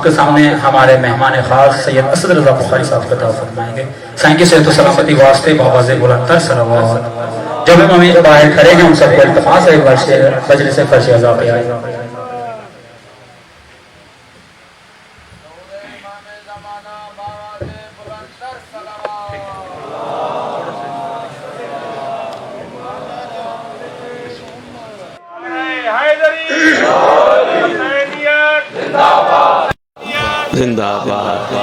کے سامنے ہمارے مہمان خاص سید اسد رضا بخاری صاحب کا خطاب فرمائیں گے. سائن کی صحت و سلامتی واسطے بآواز بلندتر صلوات. جب ہم باہر کھڑے ہیں ان سب کو التفاظ ہے مجلس فرش اعضا پہ آئے. زندہ آباد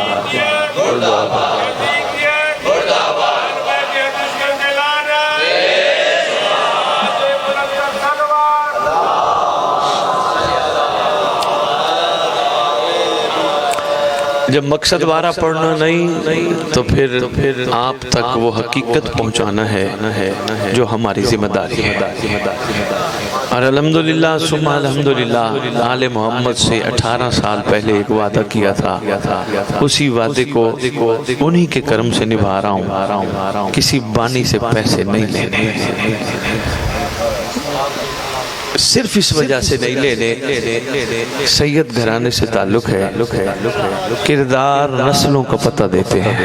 جب مقصد وارہ پڑھنا نہیں تو پھر آپ تک وہ حقیقت پہنچانا ہے جو ہماری ذمہ داری ہے. اور الحمدللہ ثم الحمدللہ آل محمد سے 18 سال پہلے ایک وعدہ کیا تھا, اسی وعدے کو انہی کے کرم سے نبھا رہا ہوں. کسی بانی سے پیسے نہیں لینے, صرف اس وجہ سے نہیں لینے سید گھرانے سے تعلق ہے, کردار نسلوں کا پتہ دیتے ہیں.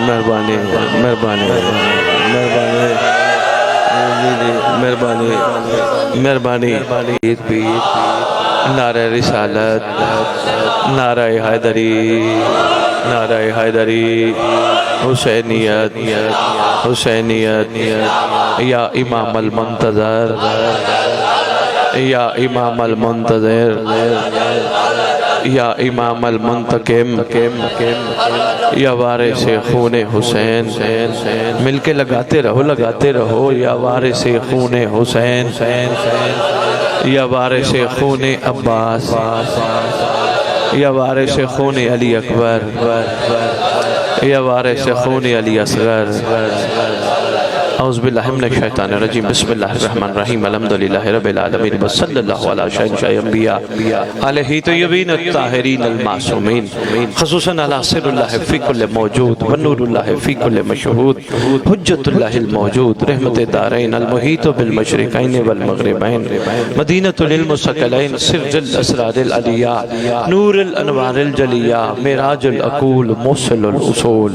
مہربانی مہربانی مہربانی مہربانی. نعرہ رسالت, نعرہ حیدری, نعرہ حیدری, حسینیت حسینیت, یا امام المنتظر, یا امام المنتظر, یا امام المنتقم, یا وارث خون حسین. مل کے لگاتے رہو, یا وارث خون حسین, یا وارث خون عباس, یا وارث خون علی اکبر, یا وارث خون علی اصغر. اعوذ باللہ من الشیطان الرجیم. بسم اللہ الرحمن الرحیم. الحمدللہ رب العالمین وصلی اللہ علی شہنشاہ انبیاء علیہ طیبین الطاہرین المعصومین, خصوصاً علی سر اللہ فی کل موجود ونور اللہ فی کل مشہود, حجت اللہ الموجود, رحمت دارین المحیط بالمشرقین والمغربین, مدینۃ للمثقلین, سر الاسرار العلیاء, نور الانوار الجلیاء, معراج العقول, موصل الاصول,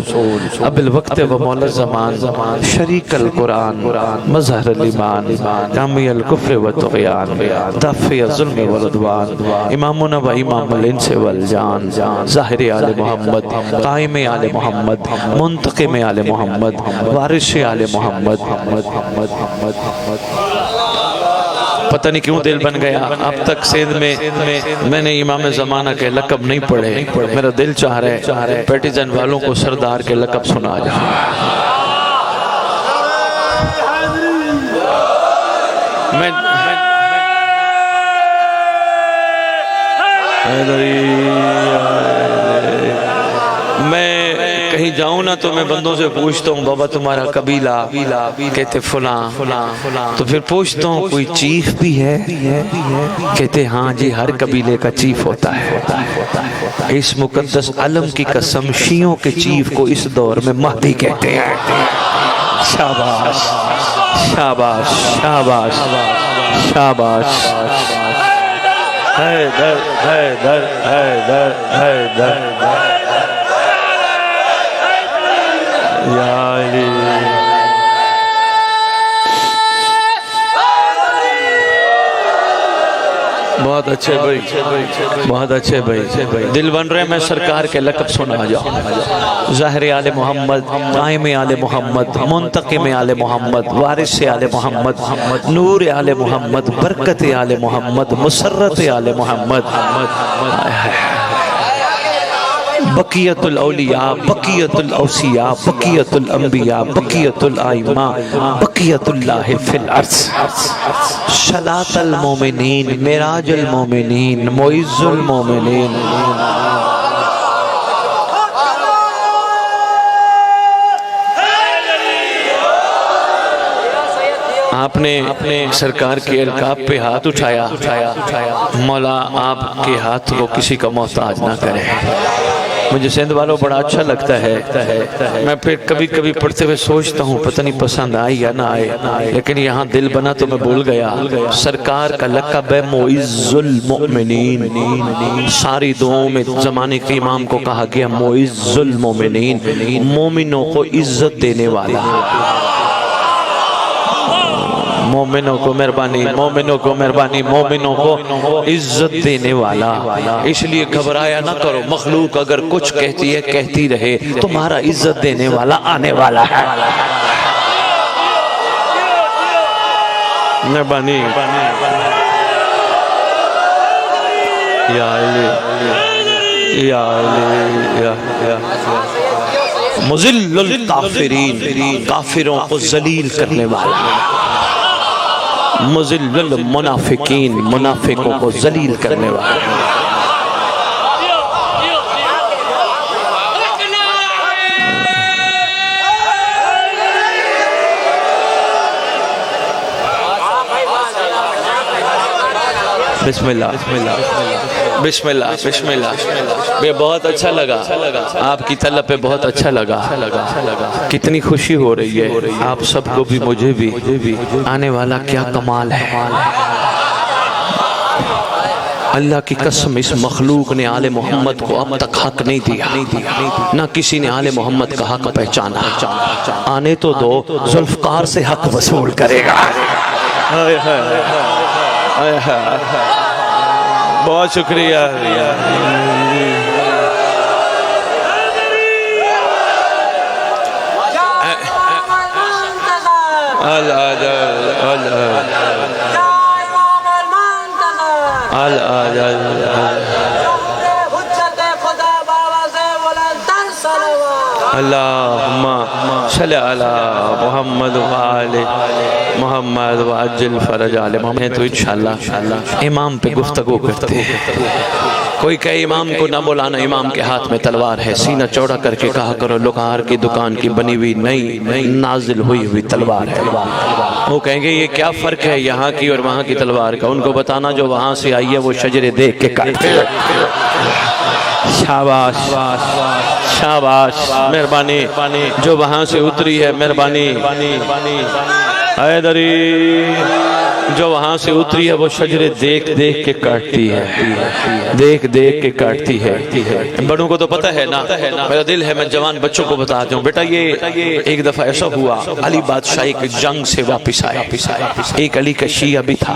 اب الوقت و مولا الزمان, شریک القرآن, مظہر الایمان, کامی الکفر و طغیان, دافع الظلم والعدوان, امامنا و امام الانس والجان, ظاہر آل محمد, قائم آل محمد, منتقم آل محمد, وارث آل محمد. پتہ نہیں کیوں دل بن گیا, اب تک سندھ میں نے امام زمانہ کے لقب نہیں پڑھے. میرا دل چاہ رہا ہے پیٹیزن والوں کو سردار کے لقب سنا جائے. میں کہیں جاؤں نا تو میں بندوں سے پوچھتا ہوں بابا تمہارا قبیلہ, کہتے فلاں. تو پھر پوچھتا ہوں کوئی چیف بھی ہے, کہتے ہاں جی ہر قبیلے کا چیف ہوتا ہے. اس مقدس علم کی قسم, شیعوں کے چیف کو اس دور میں مہدی کہتے ہیں. شاباش شاباش شاباش شاباش. حیدر حیدر حیدر حیدر یا علی. بہت اچھے بھائی, بہت اچھے بھائی. دل بن رہے میں سرکار کے لقب سنا جاؤں. ظاہر آل محمد, قائم آل محمد, منتقم آل محمد, وارث آل محمد, نور آل محمد, برکت آل محمد, مسرت آل محمد, بقیت الاولیاء, بقیت الاوصیاء, بقیت الانبیاء, بقیت الائمہ, بقیت اللہ فی الارض, صلاۃ المومنین, معراج المومنین, معز المومنین. آپ نے سرکار کے القاب پہ ہاتھ اٹھایا. مولا آپ کے ہاتھ کو کسی کا محتاج نہ کرے. مجھے سندھ والوں بڑا اچھا لگتا ہے، میں پھر کبھی کبھی پڑھتے ہوئے سوچتا ہوں پتہ نہیں پسند آئی یا نہ آئے، لیکن یہاں دل بنا تو میں بھول گیا۔ سرکار کا لقب ہے معز المؤمنین، ساری دعاؤں میں زمانے کے امام کو کہا گیا معز المؤمنین، مومنوں کو عزت دینے والا، مومنوں کو مہربانی، مومنوں کو مہربانی، مومنوں کو عزت دینے والا۔ اس لیے گھبرایا نہ کرو، مخلوق اگر کچھ کہتی ہے کہتی رہے، تمہارا عزت دینے والا آنے والا ہے۔ مہربانی یا علی یا علی یا مذل الکافرین، کافروں کو ذلیل کرنے والا، مذل المنافقین، منافقوں کو ذلیل کرنے والا۔ بسم اللہ بسم اللہ بسم اللہ بسم اللہ۔ یہ بہت اچھا لگا، آپ کی طلب پہ بہت اچھا لگا، کتنی خوشی ہو رہی ہے آپ سب کو بھی مجھے بھی۔ آنے والا کیا کمال ہے، اللہ کی قسم اس مخلوق نے آل محمد کو اب تک حق نہیں دیا، نہ کسی نے آل محمد کا حق پہچانا۔ آنے تو دو، ذوالفقار سے حق وصول کرے گا۔ بہت شکریہ۔ اللہم صلی علی محمد وآل محمد وعجل فرج آل محمد۔ تو انشاءاللہ امام پہ گفتگو کرتے ہیں۔ کوئی کہے امام کو نہ بلانا، امام کے ہاتھ میں تلوار ہے، سینہ چوڑا کر کے کہا کرو لوکار کی دکان کی بنی ہوئی نئی نازل ہوئی تلوار ہے۔ وہ کہیں گے یہ کیا فرق ہے یہاں کی اور وہاں کی تلوار کا؟ ان کو بتانا جو وہاں سے آئی ہے وہ شجرے دیکھ کے کاٹتے ہیں۔ شاباش شاباش، مہربانی، جو وہاں سے اتری ہے مہربانی، حیدری جو وہاں سے اتری ہے وہ شجرے دیکھ دیکھ کے کاٹتی ہے، دیکھ دیکھ کے کاٹتی ہے۔ بڑوں کو تو پتہ ہے نا، میرا دل ہے میں جوان بچوں کو بتاتا ہوں، بیٹا یہ ایک دفعہ ایسا ہوا علی بادشاہ ایک جنگ سے واپس آئے، ایک علی کا شیعہ بھی تھا۔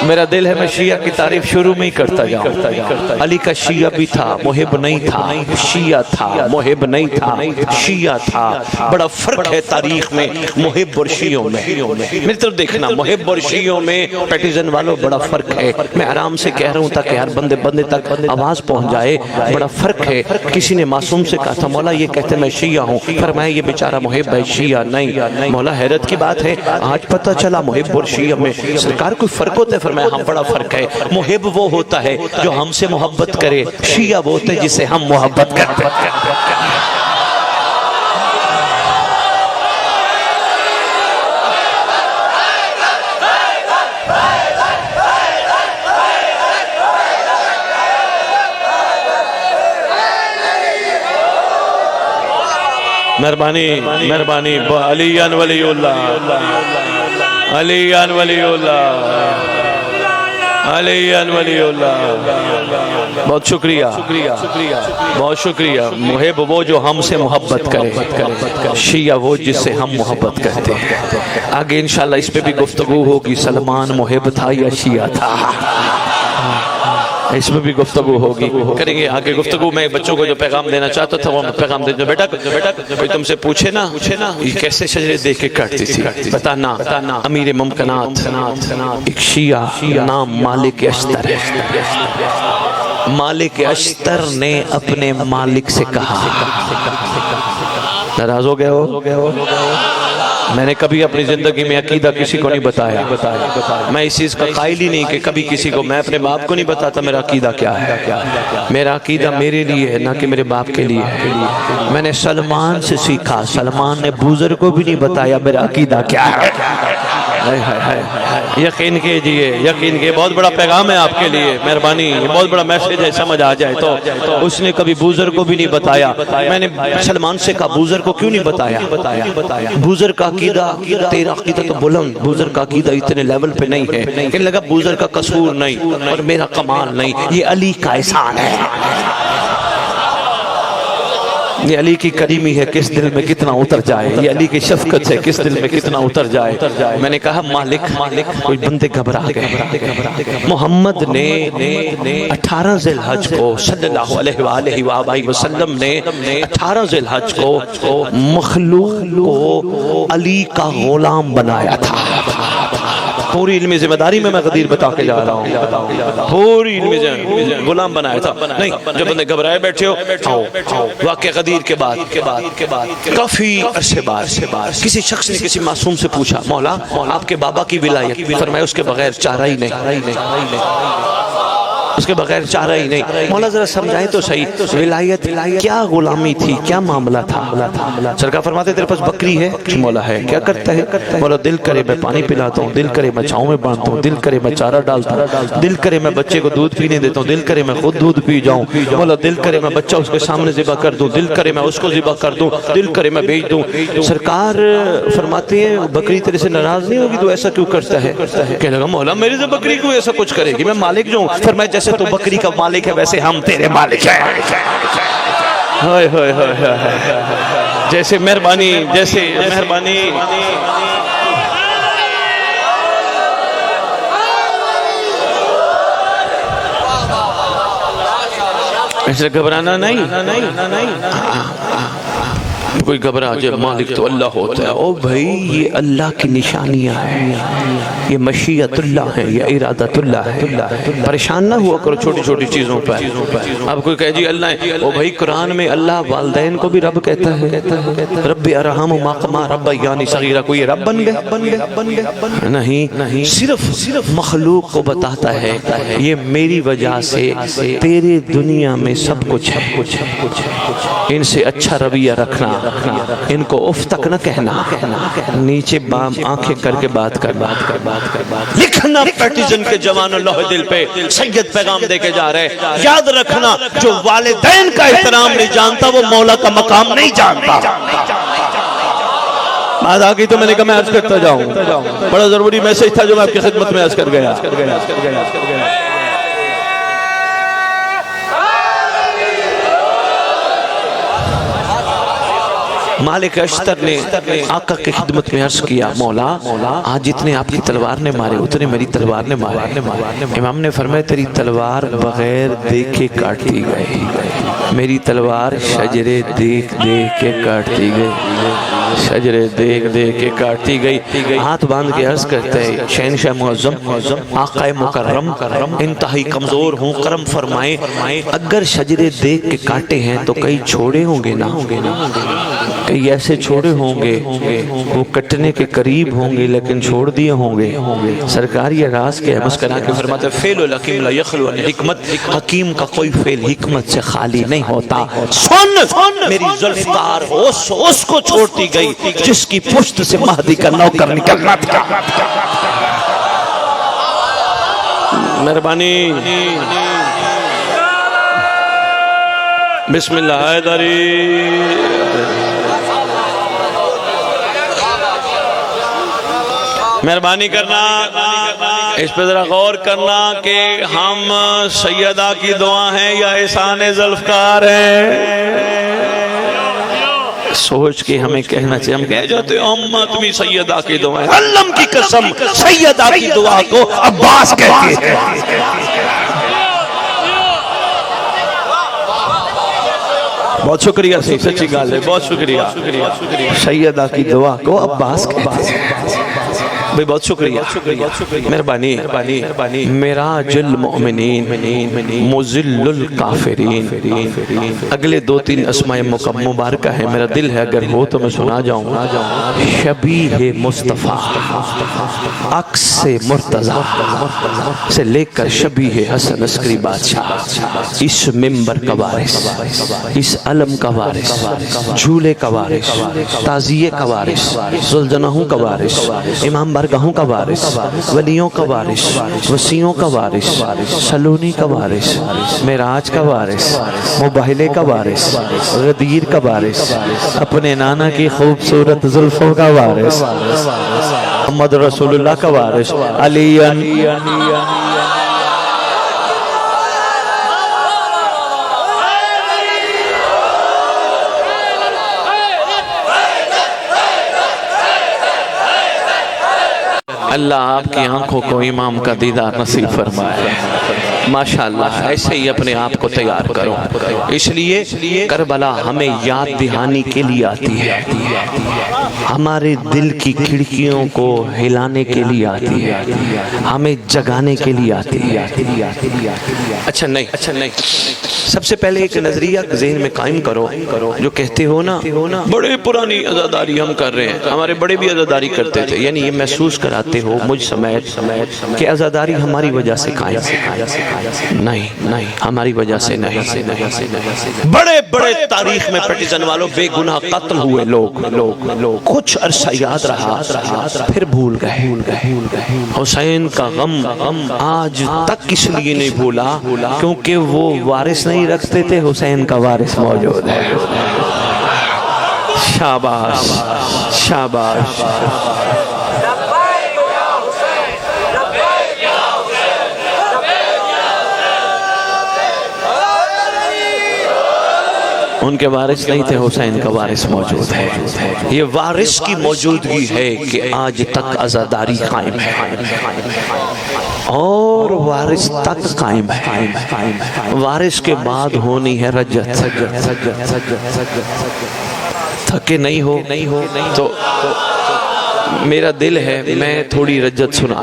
میرا دل ہے میں شیعہ کی تعریف شروع میں ہی کرتا جاؤں۔ علی کا شیعہ بھی تھا، محب نہیں تھا، شیعہ تھا محب نہیں تھا، شیعہ تھا۔ بڑا فرق ہے تاریخ میں محب اور شیعوں میں، میری طرف دیکھنا، محب اور شیعوں میں پیٹیزن والوں بڑا فرق ہے۔ میں آرام سے کہہ رہا ہوں تاکہ ہر بندے تک آواز پہنچ جائے، بڑا فرق ہے۔ کسی نے معصوم سے کہا تھا مولا یہ کہتے میں شیعہ ہوں، فرمایا یہ بیچارہ محب ہے شیعہ نہیں۔ مولا حیرت کی بات ہے آج پتہ چلا محب اور شیعہ میں سرکار کوئی فرق ہوتا ہے؟ فرمایا ہم بڑا فرق ہے، محب وہ ہوتا ہے جو ہم سے محبت کرے، شیعہ وہ ہوتا ہے جسے ہم محبت کرتے ہیں۔ مہربانی علیان ولی اللہ، علیان ولی اللہ، علیان ولی اللہ۔ بہت شکریہ، بہت شکریہ۔ محب وہ جو ہم سے محبت کرے، شیعہ وہ جس سے ہم محبت کرتے ہیں۔ آگے انشاءاللہ اس پہ بھی گفتگو ہوگی، سلمان محب تھا یا شیعہ تھا، اس میں بھی گفتگو ہوگی، کریں گے آگے گفتگو۔ میں بچوں کو جو پیغام دینا چاہتا تھا وہ پیغام دے دوں۔ بیٹا تم سے پوچھے نا یہ کیسے شجرے دیکھ کے کاٹتی تھی، بتانا امیر ممکنات ایک شیعہ نام مالک اشتر ہے۔ مالک اشتر نے اپنے مالک سے کہا، ناراض ہو گئے ہو؟ میں نے کبھی اپنی زندگی میں عقیدہ کسی کو نہیں بتایا، میں اس چیز کا قائل ہی نہیں کہ کبھی کسی کو، میں اپنے باپ کو نہیں بتاتا میرا عقیدہ کیا ہے۔ میرا عقیدہ میرے لیے ہے نہ کہ میرے باپ کے لیے ہے۔ میں نے سلمان سے سیکھا، سلمان نے بوزر کو بھی نہیں بتایا میرا عقیدہ کیا ہے۔ یقین کیجئے، یقین کیجئے، بہت بڑا پیغام ہے آپ کے لیے، مہربانی، یہ بہت بڑا میسج ہے، سمجھ آ جائے تو۔ اس نے کبھی بوزر کو بھی نہیں بتایا۔ میں نے سلمان سے کہا بوزر کو کیوں نہیں بتایا؟ بوزر کا عقیدہ، تیرا عقیدہ تو بلند، بوزر کا عقیدہ اتنے لیول پہ نہیں ہے۔ کہنے لگا بوزر کا قصور نہیں اور میرا کمال نہیں، یہ علی کا احسان ہے، یہ علی کی کریمی ہے، کس دل میں کتنا اتر جائے، یہ علی کی شفقت ہے، کس دل میں کتنا اتر جائے۔ میں نے کہا مالک کوئی بندے گھبرا گئے۔ محمد نے 18 ذی الحج کو صلی اللہ علیہ وآلہ وآلہ وسلم نے 18 ذی الحج کو مخلوق کو علی کا غلام بنایا تھا۔ پوری علمی ذمہ داری میں غدیر بتا کے جا رہا ہوں، پوری علمی غلام بنایا تھا۔ نہیں جب بندے گھبرائے بیٹھے ہو، واقعہ غدیر کے بعد کافی عرصے بعد کسی شخص نے کسی معصوم سے پوچھا مولا آپ کے بابا کی ولایت، فرمایا اس کے بغیر چارہ ہی نہیں، اس کے بغیر چارہ ہی نہیں۔ مولا ذرا سمجھائیں تو صحیح، ولایت کیا غلامی تھی، کیا معاملہ تھا؟ سرکار فرماتے تیرے پاس بکری ہے؟ مولا ہے۔ کیا کرتا ہے؟ مولا دل کرے میں پانی پلاتا ہوں، دل کرے میں چھاؤں میں باندھتا ہوں، دل کرے میں چارہ ڈالتا ہوں، دل کرے میں بچے کو دودھ پینے دیتا ہوں، دل کرے میں خود دودھ پی جاؤں، مولا دل کرے میں بچہ اس کے سامنے ذبح کر دوں، دل کرے میں اس کو ذبح کر دوں، دل کرے میں بیچ دوں۔ سرکار فرماتے ہیں بکری تیرے سے ناراض نہیں ہوگی تو ایسا کیوں کرتا ہے؟ کہنے لگا مولا میری سے بکری کیوں ایسا کچھ کرے گی، میں مالک جو ہوں۔ فرمایا جیسے تو بکری کا مالک ہے ویسے ہم تیرے مالک ہیں۔ جیسے مہربانی، جیسے مہربانی۔ ایسے گھبرانا نہیں، کوئی گھبرا جائے، مالک تو اللہ ہوتا ہے۔ او بھائی یہ اللہ کی نشانیاں ہیں، یہ مشیت اللہ ہے، یہ ارادت اللہ ہے۔ پریشان نہ ہوا کرو چھوٹی چھوٹی چیزوں پر۔ اب کوئی کہے جی اللہ ہے، او بھائی قرآن میں اللہ والدین کو بھی رب کہتا ہے، رب ارحمہما کما ربیانی صغیرا۔ کوئی رب بن گئے؟ نہیں، صرف مخلوق کو بتاتا ہے یہ میری وجہ سے تیرے دنیا میں سب کچھ ہے، ان سے اچھا رویہ رکھنا، ان کو اف تک نہ کہنا، نیچے بام آنکھیں کر کے بات کر۔ لکھنا پیٹیزن کے جوان اللہ دل پہ سید پیغام دے کے جا رہے، یاد رکھنا جو والدین کا احترام نہیں جانتا وہ مولا کا مقام نہیں جانتا۔ بات آگئی تو میں نے کہا میں عرض کرتا جاؤں، بڑا ضروری میسج تھا جو میں آپ کی خدمت میں عرض کر گیا۔ مالک اشتر نے آقا کی خدمت میں عرض کیا مولا آج جتنے آپ کی تلوار نے مارے اتنے میری تلوار نے مارے۔ امام نے فرمایا تیری تلوار بغیر دیکھے کاٹتی گئی، میری تلوار شجرے دیکھ دیکھ کے کاٹتی گئی، شجرے دیکھ دیکھ کے کاٹتی گئی۔ ہاتھ باندھ کے عرض کرتے ہیں شہنشاہ معظم آقا مکرم انتہائی کمزور ہوں، کرم فرمائیں، اگر شجرے دیکھ کے کاٹے ہیں تو کئی چھوڑے ہوں گے نا، کئی ایسے چھوڑے ہوں گے وہ کٹنے کے قریب ہوں گے لیکن چھوڑ دیے ہوں گے۔ سرکار یہ راز کیا ہے؟ مسکرا کے فرماتے ہیں فعل الحکیم لا یخلو عن حکمت، حکیم کا کوئی فعل حکمت سے خالی نہیں ہوتا۔ سن میری ذوالفقار اس کو چھوڑتی گئی جس کی پشت سے مہدی کا نوکر نکلنا تھا۔ مہربانی، بسم اللہ حیدری۔ مہربانی کرنا اس پہ ذرا غور کرنا کہ ہم سیدہ کی دعا ہیں یا احسان ذوالفقار ہیں۔ سوچ کے ہمیں کہنا چاہیے، ہم کہہ جاتے ہیں امت بھی سیدہ کی دعا ہے، علم کی قسم سیدہ کی دعا کو عباس کہتی ہے۔ بہت شکریہ، سچی گال ہے، بہت شکریہ۔ سیدہ کی دعا کو عباس کہتے ہیں۔ بھئی بہت شکریہ، مہربانی۔ میراج المؤمنین مذل الکافرین، اگلے 2-3 اسماء مبارکہ ہیں، میرا دل ہے اگر ہو تو میں سنا جاؤں۔ شبیہ مصطفیٰ، عکس مرتضیٰ سے لے کر شبیہ حسن عسکری بادشاہ، اس منبر کا وارث، اس علم کا وارث، جھولے کا وارث، تعزیے کا وارث، ذوالجناحوں کا وارث، امام بارگاہ عبادتگاہوں کا وارث، ولیوں کا وارث، وسیعوں کا وارث، سلونی کا وارث، معراج کا وارث، مباہلے کا وارث، غدیر کا وارث، اپنے نانا کی خوبصورت زلفوں کا وارث، محمد رسول اللہ کا وارث، علی اللہ آپ کی آنکھوں کو امام کا دیدار نصیب فرمائے۔ ماشاءاللہ ایسے ہی اپنے آپ کو تیار کرو، اس لیے کربلا ہمیں یاد دہانی کے لیے آتی ہے، ہمارے دل کی کھڑکیوں کو ہلانے کے لیے آتی ہے، ہمیں جگانے کے لیے آتی ہے۔ اچھا نہیں، سب سے پہلے ایک نظریہ ذہن میں قائم کرو، جو کہتے ہو نا بڑے پرانی عزاداری ہم کر رہے ہیں، ہمارے بڑے بھی عزاداری کرتے تھے، یعنی یہ محسوس کراتے ہو مجھ سمیت کہ عزاداری ہماری وجہ سے قائم، نہیں ہماری وجہ سے نہیں۔ بڑے تاریخ میں پٹیزن والوں بے گناہ قتل ہوئے لوگ کچھ عرصہ یاد رہا پھر بھول گئے۔ حسین کا غم آج تک اس لیے نہیں بھولا کیونکہ وہ وارث نہیں رکھتے تھے، حسین کا وارث موجود ہے۔ شاباش شاباش۔ ان کے وارث نہیں تھے، حسین کا وارث موجود ہے۔ یہ وارث کی موجودگی ہے کہ آج تک عزاداری قائم ہے اور وارث تک قائم ہے۔ وارث کے بعد ہونی ہے رجت۔ تھکے نہیں ہو تو میرا دل ہے میں تھوڑی رجت سنا۔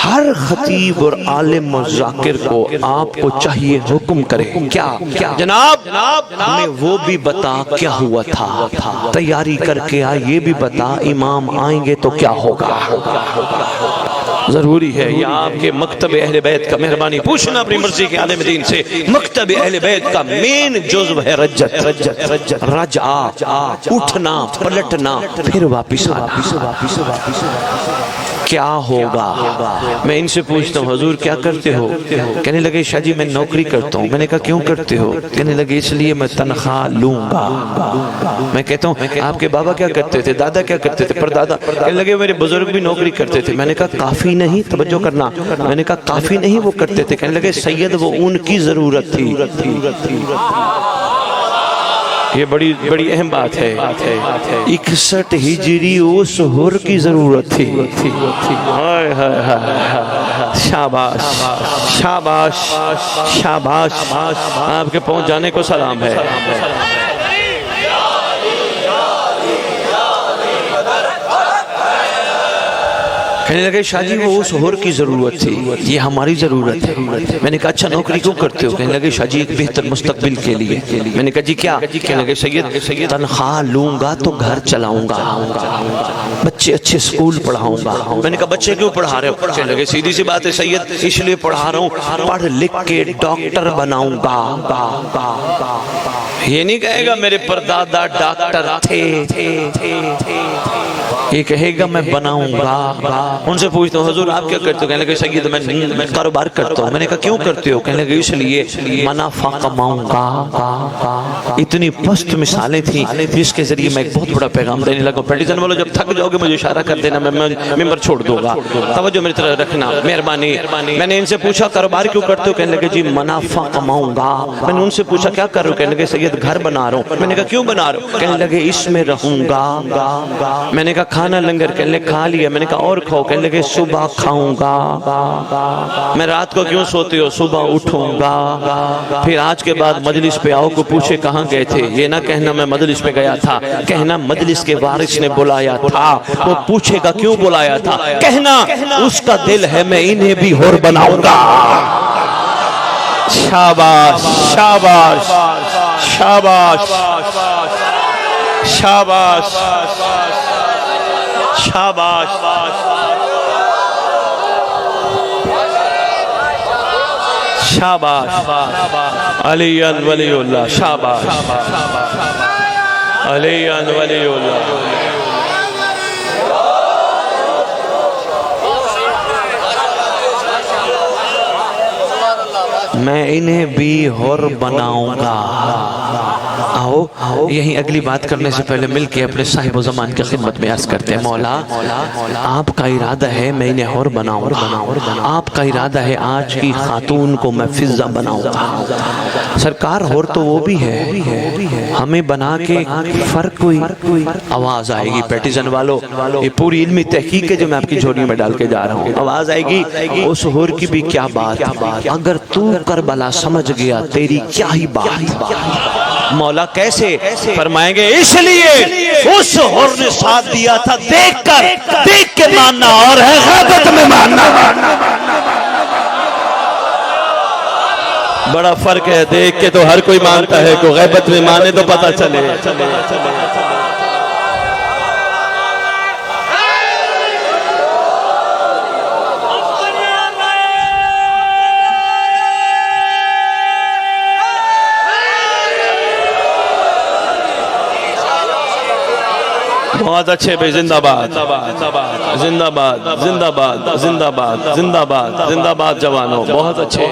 ہر خطیب اور عالم و ذاکر کو آپ کو چاہیے حکم کرے کیا جناب ہمیں وہ بھی بتا کیا ہوا تھا، تیاری کر کے یہ بھی بتا امام آئیں گے تو کیا ہوگا۔ ضروری ہے یہ آپ کے مکتب اہل بیت کا، مہربانی پوچھنا اپنی مرضی کے عالم دین سے، مکتب اہل بیت کا مین جزو ہے رجت، رجعہ، اٹھنا پلٹنا پھر واپس آنا۔ کیا ہوگا؟ میں ان سے پوچھتا ہوں حضور کیا کرتے ہو؟ کہنے لگے شاہ جی میں نوکری کرتا ہوں۔ میں نے کہا کیوں کرتے ہو؟ کہنے لگے اس لیے میں تنخواہ لوں گا۔ میں کہتا ہوں آپ کے بابا کیا کرتے تھے، دادا کیا کرتے تھے، پردادا؟ کہنے لگے میرے بزرگ بھی نوکری کرتے تھے۔ میں نے کہا کافی نہیں، توجہ کرنا، میں نے کہا کافی نہیں وہ کرتے تھے۔ کہنے لگے سید وہ ان کی ضرورت تھی۔ یہ بڑی اہم بات ہے۔ 61 ہجری اس حر کی ضرورت تھی۔ شاباش شاباش شاباش، آپ کے پہنچ جانے کو سلام ہے۔ کہنے لگے شاہ جی وہ اس حر کی ضرورت تھی، یہ ہماری ضرورت ہے۔ میں نے کہا اچھا نوکری کیوں کرتے ہو؟ کہنے لگے شاہ جی ایک بہتر مستقبل کے لیے۔ میں نے کہا جی کیا؟ کہنے لگے سید تنخواہ لوں گا تو گھر چلاؤں گا، بچے اچھے سکول پڑھاؤں گا۔ میں نے کہا بچے کیوں پڑھا رہے ہو؟ کہنے لگے سیدھی سی بات ہے سید اس لیے پڑھا رہا ہوں پڑھ لکھ کے ڈاکٹر بناؤں گا۔ یہ نہیں کہے گا میرے پردادا ڈاکٹر تھے، یہ کہے گا میں بناؤں گا۔ ان سے پوچھتا ہوں حضور آپ کیا کرتے ہو؟ کہنے لگے سید میں کاروبار کرتا ہوں۔ میں نے کہا کیوں کرتے ہو؟ کہنے لگے اس لیے منافع کماؤں گا۔ اتنی پست مثالیں تھیں جس کے ذریعے میں ایک بہت بڑا پیغام دینے لگا۔ پیٹیزن والوں جب تھک جاؤ گے مجھے اشارہ کر دینا، میں ممبر چھوڑ دوں گا، توجہ میری طرح رکھنا مہربانی۔ میں نے ان سے پوچھا کاروبار کیوں کرتے ہو؟ کہنے لگے جی منافع کماؤں گا۔ میں نے ان سے پوچھا کیا کر رہے ہو؟ کہنے لگے سید گھر بنا رہا ہوں۔ میں نے کہا کیوں بنا رہے ہو؟ کہنے لگے اس میں رہوں گا۔ میں نے کہا کھانا لنگر؟ کہنے لگے کھا لیا۔ میں نے کہا اور کھاؤ؟ کہنے لگے صبح کھاؤں گا۔ میں رات کو کیوں سوتے ہو؟ صبح اٹھوں گا۔ پھر آج کے بعد مجلس پہ آؤ کو پوچھے کہاں گئے تھے، یہ نہ کہنا میں مجلس پہ گیا تھا، کہنا مجلس کے وارث نے بلایا تھا۔ وہ پوچھے گا کیوں بلایا تھا، کہنا اس کا دل ہے میں انہیں بھی حر بناؤں گا۔ شاباش شاباش شاباش شاباش شاباش شاباش علی ولی اللہ، شاباش علی ولی اللہ۔ میں انہیں بھی حر بناؤں گا۔ آؤ یہیں اگلی بات کرنے سے پہلے مل کے اپنے صاحب و زمان کی خدمت میں عرض کرتے ہیں، مولا آپ کا ارادہ ہے میں انہیں حر بناؤں گا، آپ کا ارادہ ہے آج کی خاتون کو میں فضہ بناؤں گا۔ سرکار حر تو وہ بھی ہے، ہمیں بنا کے فرق کوئی آواز آئے گی۔ پیٹیزن والو، یہ پوری علمی تحقیق ہے جو میں آپ کی جھولی میں ڈال کے جا رہا ہوں۔ آواز آئے گی اس حر کی بھی کیا بات، اگر تو کربلا سمجھ گیا تیری کیا ہی بات۔ مولا کیسے؟ فرمائیں گے اس لیے اس حر نے ساتھ دیا تھا دیکھ کے ماننا اور ہے غیبت میں ماننا۔ بڑا فرق ہے، دیکھ کے تو ہر کوئی مانتا ہے، کوئی غیبت میں مانے تو پتہ چلے۔ بہت اچھے بھائی، زندہ باد زندہ باد زندہ باد زندہ باد زندہ باد زندہ باد جوانوں، بہت اچھے۔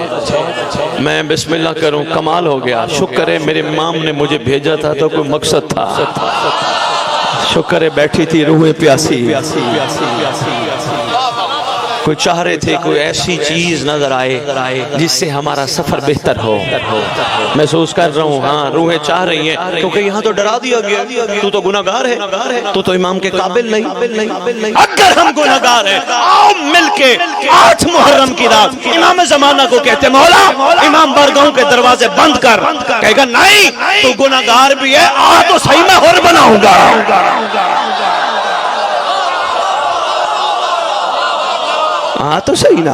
میں بسم اللہ کروں، کمال ہو گیا۔ شکر ہے میرے امام نے مجھے بھیجا تھا تو کوئی مقصد تھا، شکر ہے بیٹھی تھی روحیں پیاسی، کوئی چاہ رہے تھے کوئی ایسی چیز نظر آئے جس سے ہمارا سفر بہتر ہو۔ محسوس کر رہا ہوں، ہاں روحیں چاہ رہی ہیں، کیونکہ یہاں تو ڈرا دیا گیا تو تو گناہگار ہے، تو امام کے قابل نہیں۔ اگر ہم گناہگار ہیں آؤ مل کے 8 محرم کی رات امام زمانہ کو کہتے مولا امام بارگاہوں کے دروازے بند کر، کہے گا نہیں تو گناہگار بھی ہے، آ تو صحیح میں حر بناؤں گا۔ ہاں تو صحیح نا۔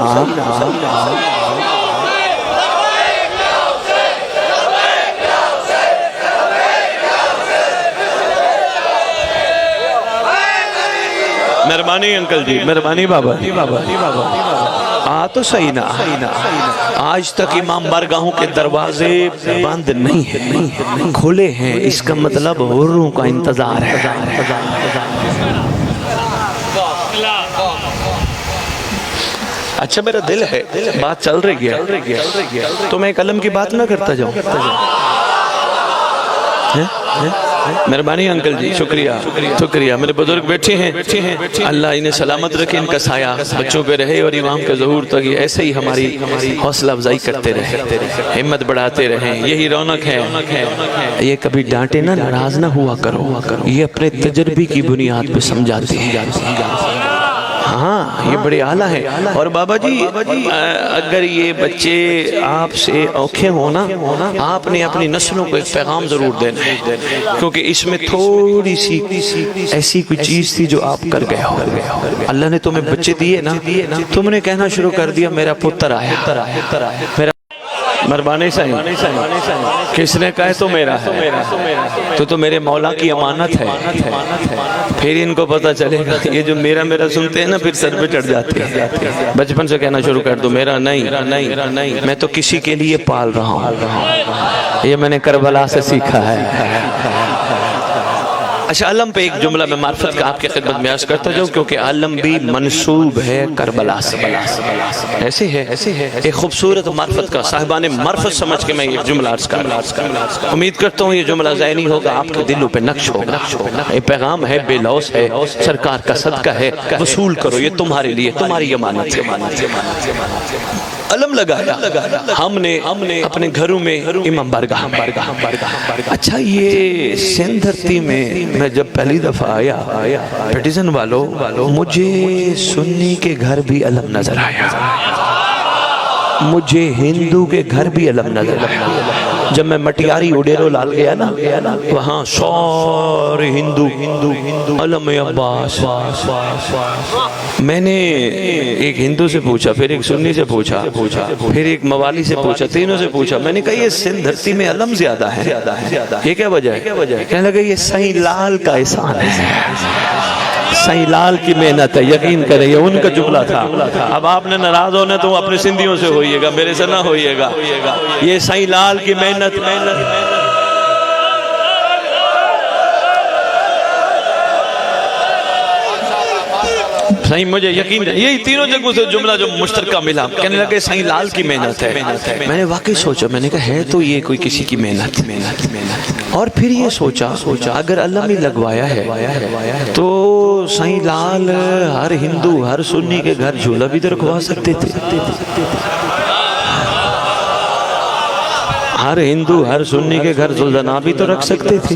مہربانی انکل جی، مہربانی بابا، تو صحیح نا۔ آج تک امام بارگاہوں کے دروازے بند نہیں ہیں، کھلے ہیں، اس کا مطلب حروں کا انتظار ہے۔ اچھا میرا دل ہے، بات چل رہی ہے تو میں ایک علم کی بات نہ کرتا جاؤں۔ مہربانی انکل جی، شکریہ۔ میرے بزرگ بیٹھے ہیں، اللہ انہیں سلامت رکھے، ان کا سایہ بچوں پہ رہے اور امام کے ظہور تک یہ ایسے ہی ہماری حوصلہ افزائی کرتے رہے، ہمت بڑھاتے رہیں، یہی رونق ہے۔ یہ کبھی ڈانٹے نہ، ناراض نہ ہوا کرو، یہ اپنے تجربے کی بنیاد پہ سمجھاتے ہیں۔ ہاں یہ بڑے اعلیٰ ہیں۔ اور بابا جی اگر یہ بچے آپ سے اوکھے ہونا، آپ نے اپنی نسلوں کو ایک پیغام ضرور دینا ہے، کیونکہ اس میں تھوڑی سی ایسی کوئی چیز تھی جو آپ کر گئے ہو۔ اللہ نے تمہیں بچے دیے نا، تم نے کہنا شروع کر دیا میرا پتر آیا، مہربانی صاحب کس نے کہا تو میرا ہے، تو میرے مولا کی امانت ہے۔ پھر ان کو پتہ چلے گا، یہ جو میرا سنتے ہیں نا پھر سر پہ چڑھ جاتے ہیں۔ بچپن سے کہنا شروع کر دو میرا نہیں، میں تو کسی کے لیے پال رہا ہوں، یہ میں نے کربلا سے سیکھا ہے۔ اچھا علم پہ ایک جملہ میں معرفت کا آپ کی خدمت میں عرض کرتا جاؤں، کیونکہ علم بھی منسوب ہے کربلا سے، ایسے ہے ایک خوبصورت معرفت کا صاحبان معرفت سمجھ کے میں ایک جملہ عرض کر رہا ہوں۔ امید کرتا ہوں یہ جملہ ذہنی ہوگا، آپ کے دلوں پہ نقش ہوگا۔ یہ پیغام ہے، بے لوث ہے، سرکار کا صدقہ ہے، وصول کرو، یہ تمہارے لیے، تمہاری امانت ہے۔ علم لگایا ہم نے اپنے گھروں میں امام بارگاہ۔ اچھا یہ سندھ دھرتی میں جب پہلی دفعہ آیا پیٹیزن والوں، مجھے سنی کے گھر بھی علم نظر آیا، مجھے ہندو کے گھر بھی علم نظر آیا۔ جب میں مٹیاری اڈیرو لال گیا نا، وہاں سارے ہندو علم عباس۔ میں نے ایک ہندو سے پوچھا، پھر ایک سنی سے پوچھا، پھر ایک موالی سے پوچھا، تینوں سے پوچھا۔ میں نے کہا یہ سندھ دھرتی میں علم زیادہ ہے، یہ کیا وجہ ہے؟ کہنے لگا یہ سائیں لال کا احسان ہے، سائیں لال کی محنت ہے، یقین کریں یہ ان کا جملہ تھا۔ اب آپ نے ناراض ہونا تو اپنے سندھیوں سے ہوئیے گا، میرے سے نہ ہوئیے گا۔ یہ سائیں لال کی محنت۔ صحیح مجھے یقین ہے یہی تینوں جگہوں سے جملہ جو مشترکہ ملا. کہنے لگے صحیح لال کی محنت ہے. میں نے واقعی سوچا, میں نے کہا ہے تو یہ کوئی کسی کی محنت. اور پھر یہ سوچا اگر علم ہی لگوایا ہے تو صحیح لال ہر ہندو ہر سنی کے گھر جھولا بھی تو رکھوا سکتے تھے. ہر ہندو ہر سنی کے گھر زلزنا بھی تو رکھ سکتے تھے.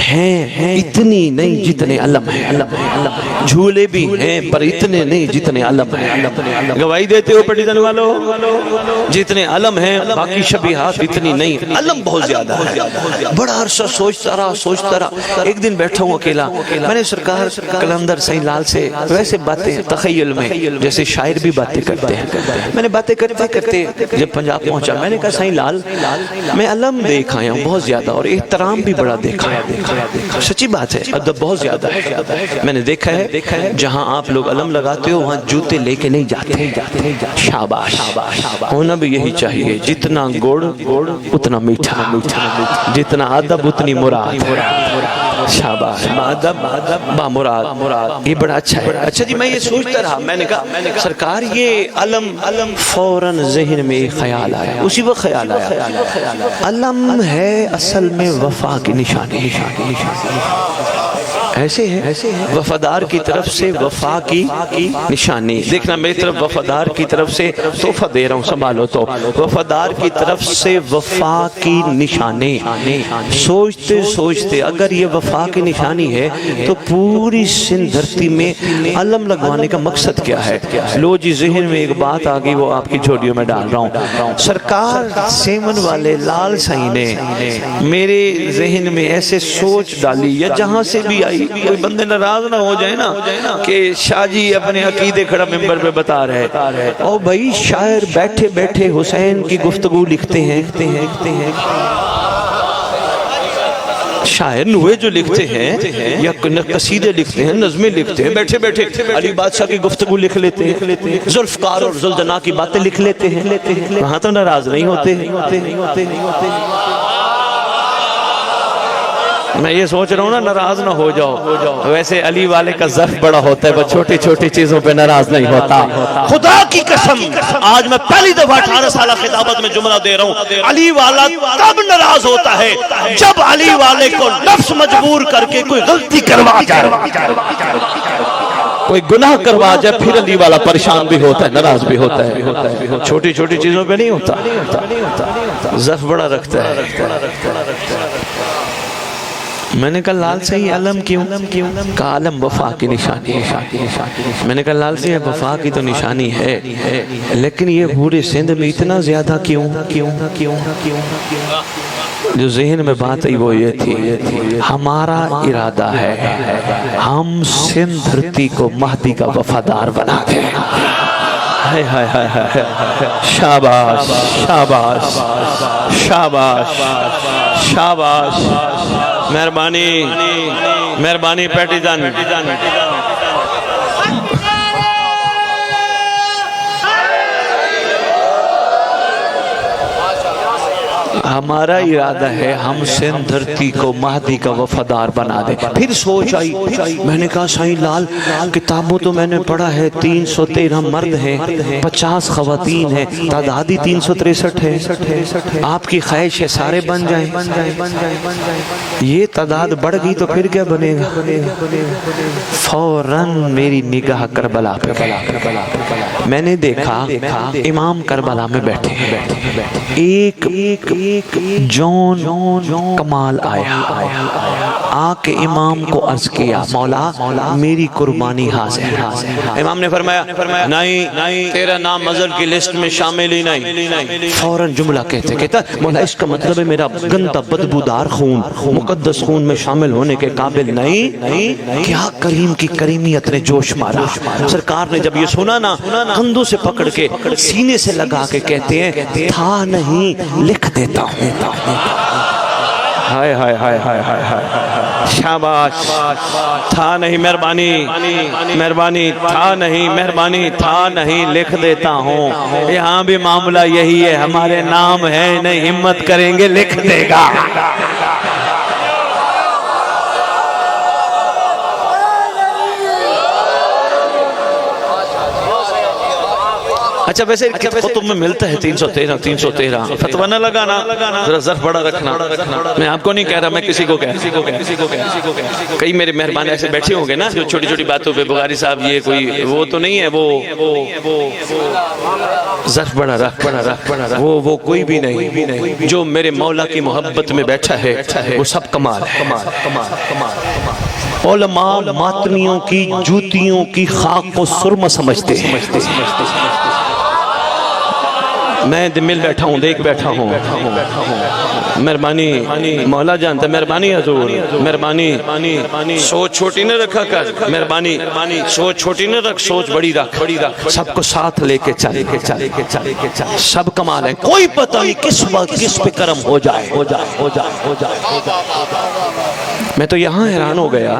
ہیں اتنی نہیں جتنے علم ہیں. جھولے بھی ہیں پر اتنے نہیں جتنے علم ہیں. گواہی دیتے ہو پٹیدن والو, جتنے علم ہیں باقی شبیہات اتنی نہیں, علم بہت زیادہ ہے. بڑا عرصہ سوچتا رہا. ایک دن بیٹھا ہوں اکیلا, میں نے سرکار کلندر صحیح لال سے ویسے باتیں تخیل میں جیسے شاعر بھی باتیں کرتے ہیں. میں نے باتیں کرتے جب پنجاب پہنچا, میں نے کہا صحیح لال میں علم دیکھ آیا ہوں بہت زیادہ اور احترام بھی بڑا دیکھا ہے. سچی بات ہے, ادب بہت زیادہ ہے. میں نے دیکھا ہے جہاں آپ لوگ علم لگاتے ہو وہاں جوتے لے کے نہیں جاتے. شاباش, ہونا بھی یہی چاہیے. جتنا گوڑ اتنا میٹھا, جتنا ادب اتنی مراد. شاباش, ادب با مراد, یہ بڑا اچھا ہے. اچھا جی, میں یہ سوچتا رہا, میں نے کہا سرکار یہ علم فوراً ذہن میں خیال آیا. اسی وقت خیال آیا علم ہے اصل میں وفا کی نشانی. ایسے ہے وفادار کی طرف سے وفا کی نشانی. دیکھنا میری طرف وفادار کی طرف سے تحفہ دے رہا ہوں, سنبھالو تو. وفادار کی طرف سے وفا کی نشانی. سوچتے اگر یہ وفا کی نشانی ہے تو پوری سندھ دھرتی میں علم لگوانے کا مقصد کیا ہے؟ لو جی ذہن میں ایک بات آ گئی, وہ آپ کی جھولیوں میں ڈال رہا ہوں. سرکار سیمن والے لال صاحب نے میرے ذہن میں ایسے سوچ ڈالی, یا جہاں سے بھی آئی, کوئی بندے ناراض نہ ہو جائے نا کہ شاہ جی اپنے عقیدے کھڑا ممبر پہ بتا رہے. اور بھائی شاعر بیٹھے بیٹھے حسین کی گفتگو لکھتے ہیں. شاعر نوے جو لکھتے ہیں یا قصیدے لکھتے ہیں, نظمیں لکھتے ہیں, بیٹھے بیٹھے علی بادشاہ کی گفتگو لکھ لیتے ہیں, ذوالفقار اور ذوالجناح کی باتیں لکھ لیتے ہیں. وہاں تو ناراض نہیں ہوتے. میں یہ سوچ رہا ہوں نا ناراض نہ ہو جاؤ. ویسے علی والے کا ظرف بڑا ہوتا ہے, وہ چھوٹی چھوٹی چیزوں پہ ناراض نہیں ہوتا. خدا کی قسم آج میں پہلی دفعہ 18 سالہ خطابت میں جملہ دے رہا ہوں, علی والا تب ناراض ہوتا ہے جب علی والے کو نفس مجبور کر کے کوئی غلطی کروا جائے, کوئی گناہ کروا جائے, پھر علی والا پریشان بھی ہوتا ہے, ناراض بھی ہوتا ہے. چھوٹی چھوٹی چیزوں پہ نہیں ہوتا, ظرف بڑا رکھتا ہے. میں نے کہا لال سے ہی علم کیوں؟ کہا علم وفا کی نشانی ہے. میں نے کہا لال سے یہ وفا کی تو نشانی ہے, لیکن یہ پورے سندھ میں اتنا زیادہ کیوں؟ جو ذہن میں بات آئی وہ یہ تھی, ہمارا ارادہ ہے ہم سندھ دھرتی کو مہدی کا وفادار بنا دیں. شاباش شاباش شاباش شاباش. مہربانی پیٹیدن. ہمارا ارادہ ہے ہم سندھ دھرتی کو مہدی کا وفادار بنا دیں. پھر سوچ آئی, میں نے کہا صحیح لال کتابوں تو میں نے پڑھا ہے 313 مرد ہیں, 50 خواتین ہیں, تعدادی 363 ہے. آپ کی خواہش ہے سارے بن جائیں. یہ تعداد بڑھ گئی تو پھر کیا بنے گا؟ فوراً میری نگاہ کربلا پہ. میں نے دیکھا امام کربلا میں بیٹھے ہیں. ایک جون کمال آیا, آ کے امام کو عرض کیا مولا میری قربانی حاضر ہے. امام نے فرمایا نہیں, تیرا نام مظہر کی لسٹ میں شامل ہی نہیں. فوراً جملہ کہتا مولا اس کا مطلب ہے میرا گندہ بدبودار خون مقدس خون میں شامل ہونے کے قابل نہیں. کیا کریم کی کریمیت نے جوش مارا. سرکار نے جب یہ سنا نا, کندھوں سے پکڑ کے سینے سے لگا کے کہتے ہیں تھا نہیں لکھ دیتا ہوں. ہائے ہائے ہائے ہائے ہائے ہائے. شاباش. تھا نہیں مہربانی تھا نہیں, مہربانی تھا نہیں لکھ دیتا ہوں. یہاں بھی معاملہ یہی ہے, ہمارے نام ہے نہیں, ہمت کریں گے لکھ دے گا. اچھا ویسے خطب میں ملتا ہے 313 فتوہ نہ لگانا، ذرا ظرف بڑا رکھنا. میں آپ کو نہیں کہہ رہا، میں کسی کو کہہ کئی میرے مہربان ایسے بیٹھے ہوں گے نا جو چھوٹی چھوٹی باتوں پہ بخاری صاحب یہ کوئی وہ تو نہیں ہے، وہ ظرف بڑا رکھ، وہ کوئی بھی نہیں. جو میرے مولا کی محبت میں بیٹھا ہے وہ سب کمال ہے. علماء ماتمیوں کی جوتیوں کی خاک کو سرما سمجھتے ہیں. میں مل بیٹھا ہوں، دیکھ بیٹھا ہوں. مہربانی مولا جانتا ہے، مہربانی حضور، مہربانی سوچ چھوٹی نہ رکھا کر، مہربانی سوچ چھوٹی نہ رکھ، سوچ بڑی رکھ. سب کو ساتھ لے کے چل، سب کمال ہے. کوئی پتہ نہیں کس وقت کس پہ کرم ہو جائے. میں تو یہاں حیران ہو گیا.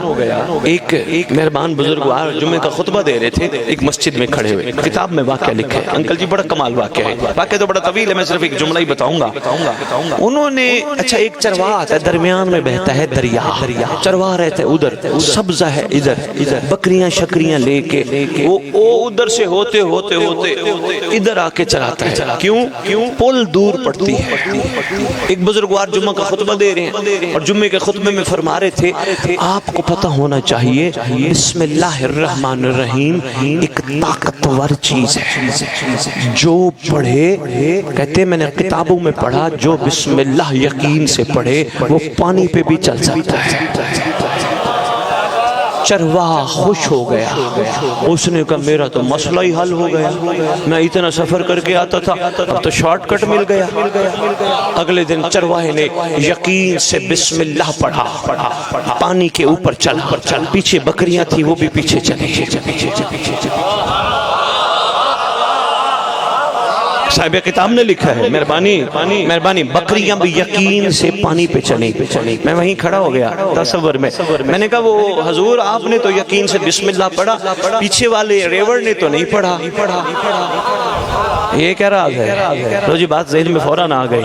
ایک مہربان بزرگوار جمعے کا خطبہ دے رہے تھے ایک مسجد میں کھڑے ہوئے. کتاب میں واقعہ لکھا ہے انکل جی، بڑا کمال واقعہ ہے. واقعہ تو بڑا طویل ہے، میں صرف ایک جملہ ہی بتاؤں گا. انہوں نے اچھا ایک چرواہ آتا ہے، درمیان میں بہتا ہے دریا. چرواہ رہتا ہے ادھر، سبزہ ہے ادھر، بکریاں شکریاں لے کے وہ ادھر سے ہوتے ادھر آ کے چلاتا ہے. کیوں؟ پل دور پڑتی ہے. ایک بزرگوار جمعہ کا خطبہ دے رہے ہیں اور جمعے کے خطبے میں فرما رہے تھے آپ کو پتہ ہونا چاہیے بسم اللہ الرحمن الرحیم ایک طاقتور چیز ہے. جو پڑھے، کہتے میں نے کتابوں میں پڑھا، جو بسم اللہ یقین سے پڑھے وہ پانی پہ بھی چل سکتا ہے. چرواہ خوش ہو گیا. اس نے کہا میرا تو مسئلہ ہی حل ہو گیا، میں اتنا سفر کر کے آتا تھا، اب تو شارٹ کٹ مل گیا. اگلے دن چرواہے نے یقین سے بسم اللہ پڑھا، پانی کے اوپر چلا. پیچھے بکریاں تھی وہ بھی پیچھے چلی. صاحب کتاب نے لکھا ہے، مہربانی بکریاں بھی یقین سے پانی پہ چلی. میں وہیں کھڑا ہو گیا تصور میں نے کہا وہ حضور آپ نے تو یقین سے بسم اللہ پڑھا، پیچھے والے ریوڑ نے تو نہیں پڑھا. یہ کیا راز ہے؟ تو جی بات ذہن میں فوراً آ گئی.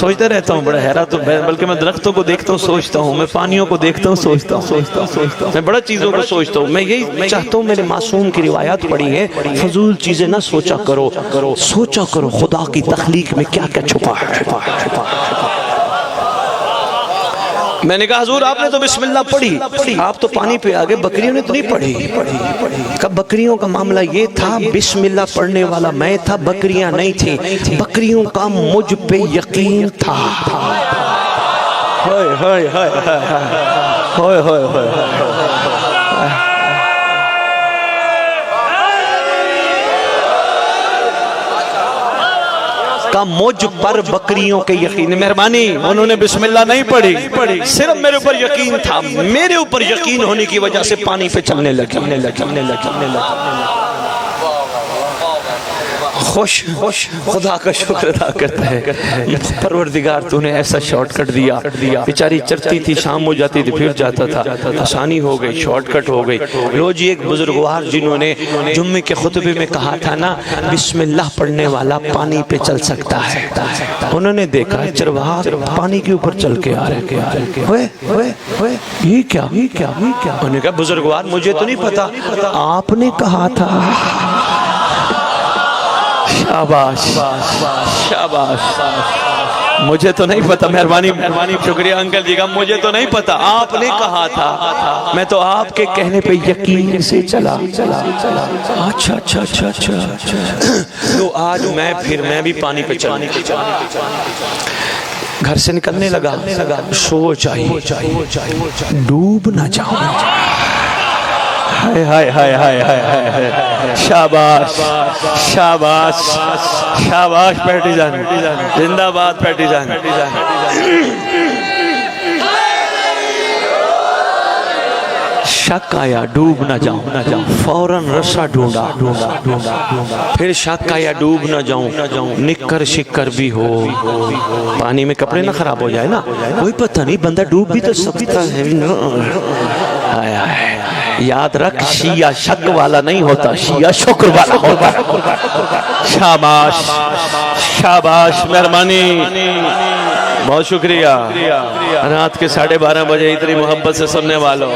سوچتا رہتا ہوں، بڑا حیرت، بلکہ میں درختوں کو دیکھتا ہوں سوچتا ہوں، میں پانیوں کو دیکھتا ہوں سوچتا ہوں، میں بڑا چیزوں کو سوچتا ہوں. میں یہی چاہتا ہوں، میرے معصوم کی روایات پڑھی ہیں، فضول چیزیں نہ سوچا کرو، سوچا کرو خدا کی تخلیق میں کیا کیا چھپا ہے. میں نے کہا حضور آپ نے تو بسم اللہ پڑھی، آپ تو پانی پہ آگے، بکریوں نے تو نہیں پڑھی. کب بکریوں کا معاملہ یہ تھا، بسم اللہ پڑھنے والا میں تھا، بکریاں نہیں تھیں. بکریوں کا مجھ پہ یقین تھا. کا مجھ پر بکریوں کے یقین. مہربانی انہوں نے بسم اللہ نہیں پڑھی، صرف میرے اوپر یقین تھا. میرے اوپر یقین ہونے کی وجہ سے پانی پہ چلنے لگا. خوش خدا کا شکر ادا کرتا ہے، پروردگار تو نے ایسا شارٹ کٹ دیا. بیچاری چرتی تھی، شام ہو جاتی تھی پھر جاتا تھا، آسانی ہو گئی، شارٹ کٹ ہو گئی. لو جی ایک بزرگوار جنہوں نے جمعے کے خطبے میں کہا تھا نا بسم اللہ پڑھنے والا پانی پہ چل سکتا ہے، انہوں نے دیکھا چرواہ پانی کے اوپر چل کے آ رہے. یہ کیا؟ انہوں نے کہا بزرگوار مجھے تو نہیں پتا، آپ نے کہا تھا. شاباش مجھے تو نہیں پتا. مہربانی شکریہ انکل جی کا، مجھے تو نہیں پتا، آپ نے کہا تھا، میں تو آپ کے کہنے پہ یقین سے چلا. اچھا تو آج میں بھی پانی پہ چلا. گھر سے نکلنے لگا، سوچ آئی ڈوب نہ جاؤں. شاباش پیٹی جان، زندہ باد پیٹی جان. شک آیا ڈوب نہ جاؤں، فوراً رسا ڈھونڈا. پھر شک آیا ڈوب نہ جاؤں، نکر شکر بھی ہو، پانی میں کپڑے نہ خراب ہو جائے نا، کوئی پتہ نہیں بندہ ڈوب بھی تو سکتا ہے. یاد رکھ شیعہ شک والا نہیں ہوتا، شیعہ شکر والا ہوتا. شاباش مہربانی، بہت شکریہ. رات کے 12:30 بجے اتنی محبت سے سننے والوں.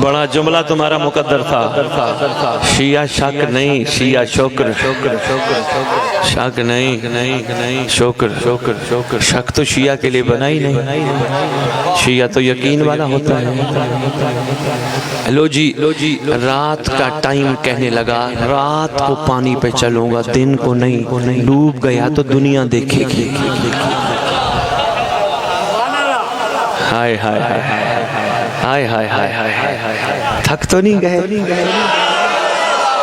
بڑا جملہ تمہارا مقدر تھا، شیعہ شک نہیں، شیعہ شکر، شک نہیں شکر، شک تو شیعہ کے لیے بنا ہی نہیں، شیعہ تو یقین والا ہوتا ہے۔ لو جی رات کا ٹائم کہنے لگا، رات کو پانی پہ چلوں گا، دن کو نہیں، ڈوب گیا تو دنیا دیکھے گی۔ ہائے ہائے ہائے ہائے ہائے ہائے، تھک تو نہیں گئے؟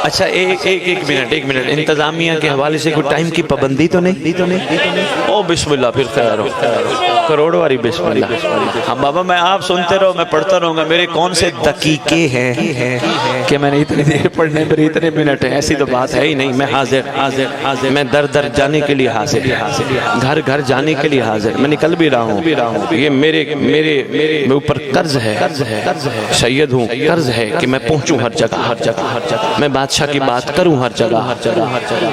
اچھا ایک منٹ، انتظامیہ کے حوالے سے کوئی ٹائم کی پابندی تو نہیں؟ او بسم اللہ، پھر خیر ہو، کروڑ والی بسم اللہ۔ ہاں بابا میں آپ سنتے رہو، میں پڑھتا رہوں گا، میرے کون سے دقیقے ہیں کہ میں نے اتنی دیر پڑھنے پر اتنے منٹ ہیں، ایسی تو بات ہے ہی نہیں۔ میں حاضر، میں در جانے کے لیے حاضر، گھر جانے کے لیے حاضر، میں نکل بھی رہا ہوں۔ یہ میرے اوپر قرض ہے، سید ہوں، قرض ہے کہ میں پہنچوں ہر جگہ، میں بادشاہ کی بات کروں ہر جگہ۔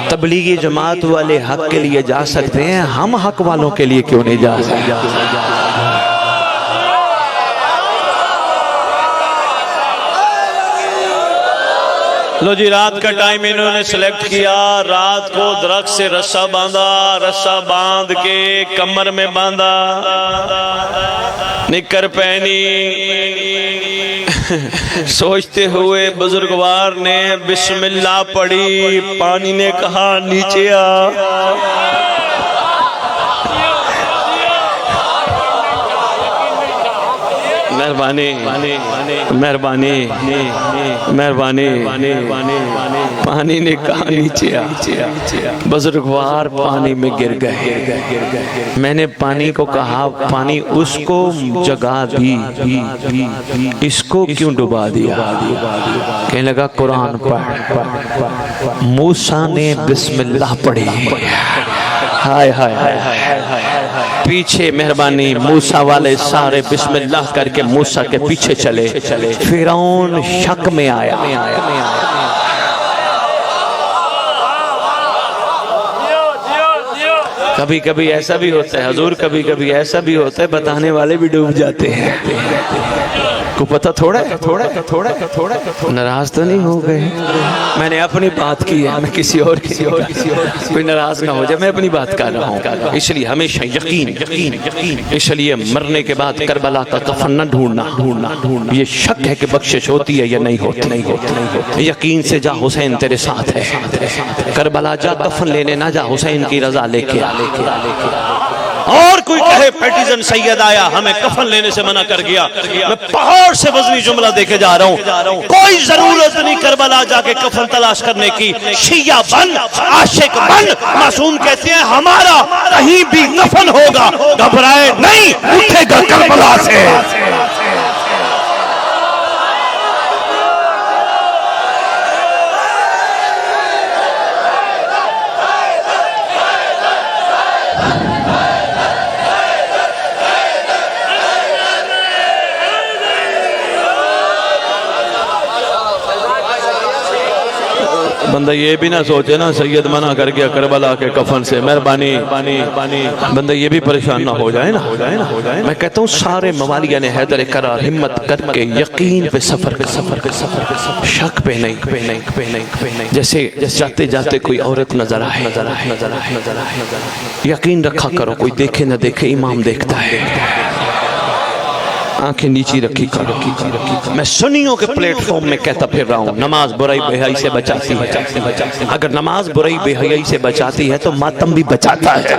تبلیغی جماعت والے حق کے لیے جا سکتے ہیں، ہم حق والوں کے لیے کیوں نہیں جا سکتے؟ لو جی رات کا ٹائم انہوں نے سلیکٹ کیا، رات کو درخت سے رسا باندھا، رسا باندھ کے کمر میں باندھا، نکر پہنی، سوچتے ہوئے بزرگوار نے بسم اللہ پڑھی، پانی نے کہا نیچے آ۔ مہربانی، پانی نے کہا نیچے آ۔ بزرگوار پانی میں گر گئے۔ میں نے پانی کو کہا، پانی اس کو جگا دی، اس کو کیوں ڈبا دیا؟ کہنے لگا قرآن پڑھ۔ موسیٰ نے بسم اللہ پڑھی، ہائے ہائے ہائے، پیچھے مہربانی موسیٰ والے سارے بسم اللہ کر کے موسیٰ کے پیچھے چلے۔ فرعون شک میں آیا، کبھی ایسا بھی ہوتا ہے حضور، کبھی ایسا بھی ہوتا ہے بتانے والے بھی ڈوب جاتے ہیں۔ کو پتہ تھوڑا ہے، ناراض تو نہیں ہو گئے؟ میں نے اپنی بات کی ہے، میں کسی اور کوئی ناراض نہ ہو جائے، میں اپنی بات کر رہا ہوں۔ اس لیے ہمیشہ یقین، اس لیے مرنے کے بعد کربلا کا کفن نہ ڈھونڈنا، یہ شک ہے کہ بخشش ہوتی ہے یا نہیں ہوتی۔ یقین سے جا، حسین تیرے ساتھ ہے، کربلا جا کفن لینے نہ جا، حسین کی رضا لے کے آ۔ اور کوئی کہے پیٹیزن سید آیا ہمیں کفن لینے سے منع کر گیا، میں پہاڑ سے وزنی جملہ دے کے جا رہا ہوں، کوئی ضرورت نہیں کربلا جا کے کفن تلاش کرنے کی۔ شیعہ بن، عاشق بن، معصوم کہتے ہیں ہمارا کہیں بھی کفن ہوگا، گھبرائے نہیں، اٹھے گا کربلا سے۔ بندہ یہ بھی نہ سوچے نا سید منع کر گیا کربلا کے کفن سے، مہربانی بندہ یہ بھی پریشان نہ ہو جائے نا۔ میں کہتا ہوں سارے موالیہ نے حیدر قرار ہمت کر کے یقین پہ سفر شک پہ نہیں، جیسے جاتے جاتے کوئی عورت نظر آئے، یقین رکھا کرو، کوئی دیکھے نہ دیکھے امام دیکھتا ہے، آنکھیں نیچی رکھی کرو۔ میں سنیوں کے پلیٹ فارم میں کہتا پھر رہا ہوں، نماز برائی بے حیائی سے بچاتی ہے، اگر نماز برائی بے حیائی سے بچاتی ہے تو ماتم بھی بچاتا ہے۔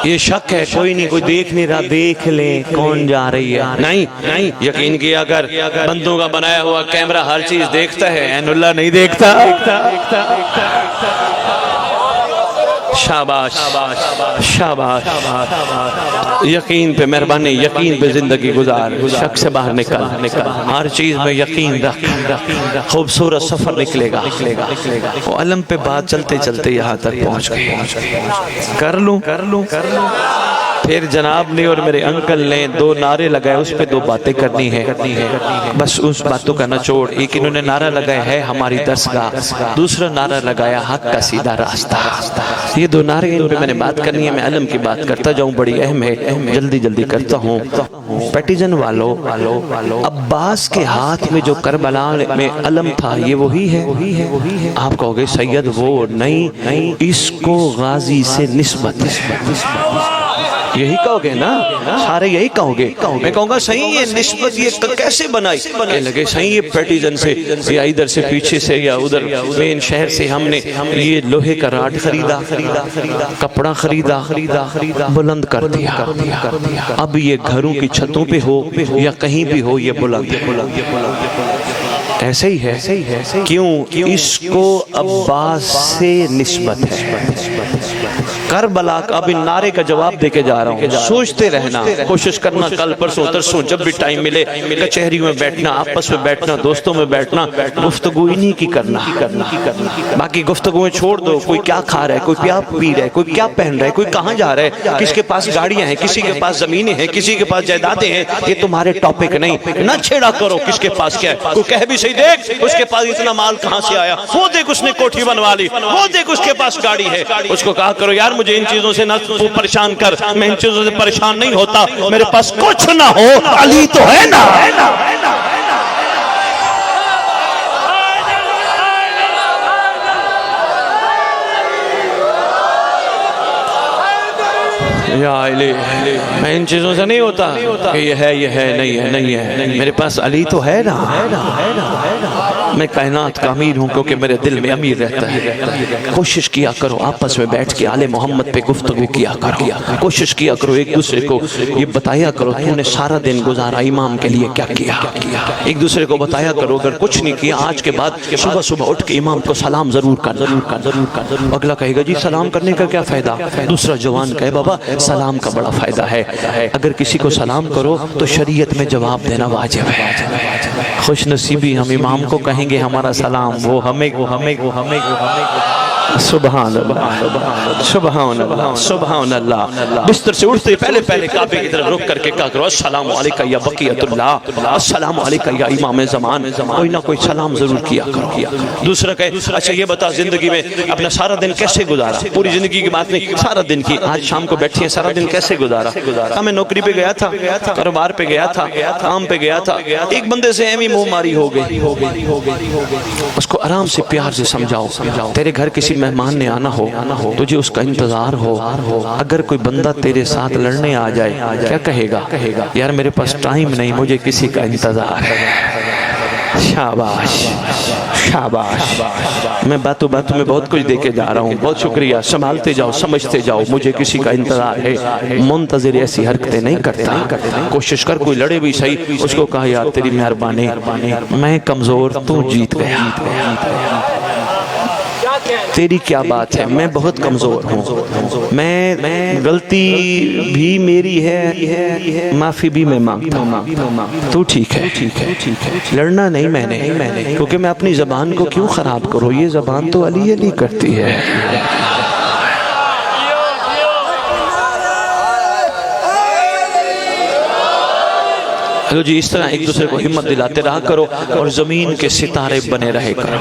یہ شک ہے، کوئی نہیں، کوئی دیکھ نہیں رہا، دیکھ لیں کون جا رہی ہے، نہیں یقین کیا اگر بندوں کا بنایا ہوا کیمرہ ہر چیز دیکھتا ہے، عین اللہ نہیں دیکھتا۔ شاباش یقین پہ مہربانی، یقین پہ زندگی گزار، شک سے باہر نکل، ہر چیز میں یقین رکھ، خوبصورت سفر نکلے گا۔ وہ علم پہ بات چلتے چلتے یہاں تک پہنچ گئے، کر لوں پھر جناب نے اور میرے انکل نے 2 نعرے لگائے، اس پہ 2 باتیں کرنی ہے، بس اس باتوں کا نچوڑ۔ ایک انہوں نے نعرہ لگایا ہے ہماری درسگاہ، دوسرا نعرہ لگایا حق کا سیدھا راستہ۔ یہ 2 نعرے ان پہ میں نے بات کرنی ہے۔ میں علم کی بات کرتا جاؤں، بڑی اہم ہے، جلدی جلدی کرتا ہوں۔ پیٹیزن والو، عباس کے ہاتھ میں جو کربلا میں علم تھا یہ وہی ہے؟ آپ کہو گے سید وہ نہیں، اس کو غازی سے نسبت ہے۔ یہی کہو گے نا، سارے یہی کہو گے۔ میں کہوں گا صحیح یہ نسبت یہ کیسے بنائی؟ یہ لگے صحیح یہ پیٹیزن سے یا ادھر سے پیچھے سے یا ادھر مین شہر سے ہم نے یہ لوہے کا راڈ خریدا، کپڑا خریدا، بلند کر دیا۔ اب یہ گھروں کی چھتوں پہ ہو یا کہیں بھی ہو یہ بلند ایسے ہی ہے۔ کیوں؟ اس کو عباس سے نسبت ہے۔ کربلا کا اب ان نعرے کا جواب دے کے جا رہا ہوں۔ سوچتے رہنا، کوشش کرنا، کل پرسوں ترسوں جب بھی ٹائم ملے کچہری میں بیٹھنا، آپس میں بیٹھنا، دوستوں میں بیٹھنا، گفتگو انہی کی کرنا۔ باقی گفتگویں چھوڑ دو، کوئی کیا کھا رہا ہے، کوئی کیا پی رہا ہے، کوئی کیا پہن رہا ہے، کوئی کہاں جا رہا ہے، کس کے پاس گاڑیاں ہیں، کسی کے پاس زمینیں ہیں، کسی کے پاس جائیدادیں ہیں، یہ تمہارے ٹاپک نہیں۔ نہ چھیڑا کرو کس کے پاس کیا ہے۔ کوئی کہہ بھی صحیح دیکھ اس کے پاس اتنا مال کہاں سے آیا، وہ دیکھ اس نے کوٹھی بنوا لی، وہ دیکھ اس کے پاس گاڑی ہے۔ اس کو کہا کرو یار مجھے ان چیزوں سے نہ پریشان کر، میں ان چیزوں سے پریشان نہیں ہوتا، میرے پاس کچھ نہ ہو علی تو ہے نا۔ یا علی، میں ان چیزوں سے نہیں ہوتا کہ یہ ہے نہیں ہے، میرے پاس علی تو ہے نا۔ میں کائنات کا امیر ہوں کیونکہ میرے دل میں امیر رہتا ہے۔ کوشش کیا کرو آپس میں بیٹھ کے آل محمد پہ گفتگو کیا کرو، کوشش کیا کرو ایک دوسرے کو یہ بتایا کرو تو نے سارا دن گزارا امام کے لیے کیا کیا۔ ایک دوسرے کو بتایا کرو اگر کچھ نہیں کیا آج کے بعد صبح اٹھ کے امام کو سلام ضرور کر۔ اگلا کہے گا جی سلام کرنے کا کیا فائدہ؟ دوسرا جوان کہے بابا سلام کا بڑا فائدہ ہے، اگر کسی کو سلام کرو تو شریعت میں جواب دینا واجب ہے۔ خوش نصیبی ہم امام کو کہیں گے ہمارا سلام، وہ ہمیں سبحان اللہ سبحان اللہ سبحان اللہ۔ بستر سے اٹھتے پہلے کعبے کی طرف رک کر کے کہا کرو السلام علیکہ یا بقیت اللہ، السلام علیکہ یا امام زمان۔ کوئی نہ کوئی سلام ضرور کیا کرو۔ دوسرا کہے اچھا یہ بتا زندگی میں اپنا سارا دن کیسے گزارا؟ پوری زندگی کی بات نہیں، سارا دن کی، آج شام کو بیٹھی ہے سارا دن کیسے گزارا؟ کہا میں نوکری پہ گیا تھا، کاروبار پہ گیا تھا، کام پہ گیا تھا، ایک بندے سے ایمی منہ ماری ہو گئی۔ اس کو آرام سے پیار سے سمجھاؤ، تیرے گھر کسی مہمان نے آنا ہو تجھے اس کا انتظار ہو، اگر کوئی بندہ تیرے ساتھ لڑنے آ جائے کیا کہے گا؟ یار میرے پاس ٹائم نہیں، مجھے کسی کا انتظار ہے۔ شاباش شاباش، میں باتوں میں بہت کچھ دے کے جا رہا ہوں، بہت شکریہ، سنبھالتے جاؤ، سمجھتے جاؤ، مجھے کسی کا انتظار ہے۔ منتظر ایسی حرکتیں نہیں کرتا، کوشش کر کوئی لڑے بھی صحیح، اس کو کہا یار تیری مہربانی، میں کمزور تو جیت گیا، تیری کیا بات ہے، میں بہت کمزور ہوں، میں غلطی بھی میری ہے، معافی بھی میں مانگتا ہوں، تو ٹھیک ہے لڑنا نہیں میں نے، کیونکہ میں اپنی زبان کو کیوں خراب کروں، یہ زبان تو علی کرتی ہے۔ تو جی اس طرح ایک دوسرے کو ہمت دلاتے رہا کرو اور زمین کے ستارے بنے رہے کرو۔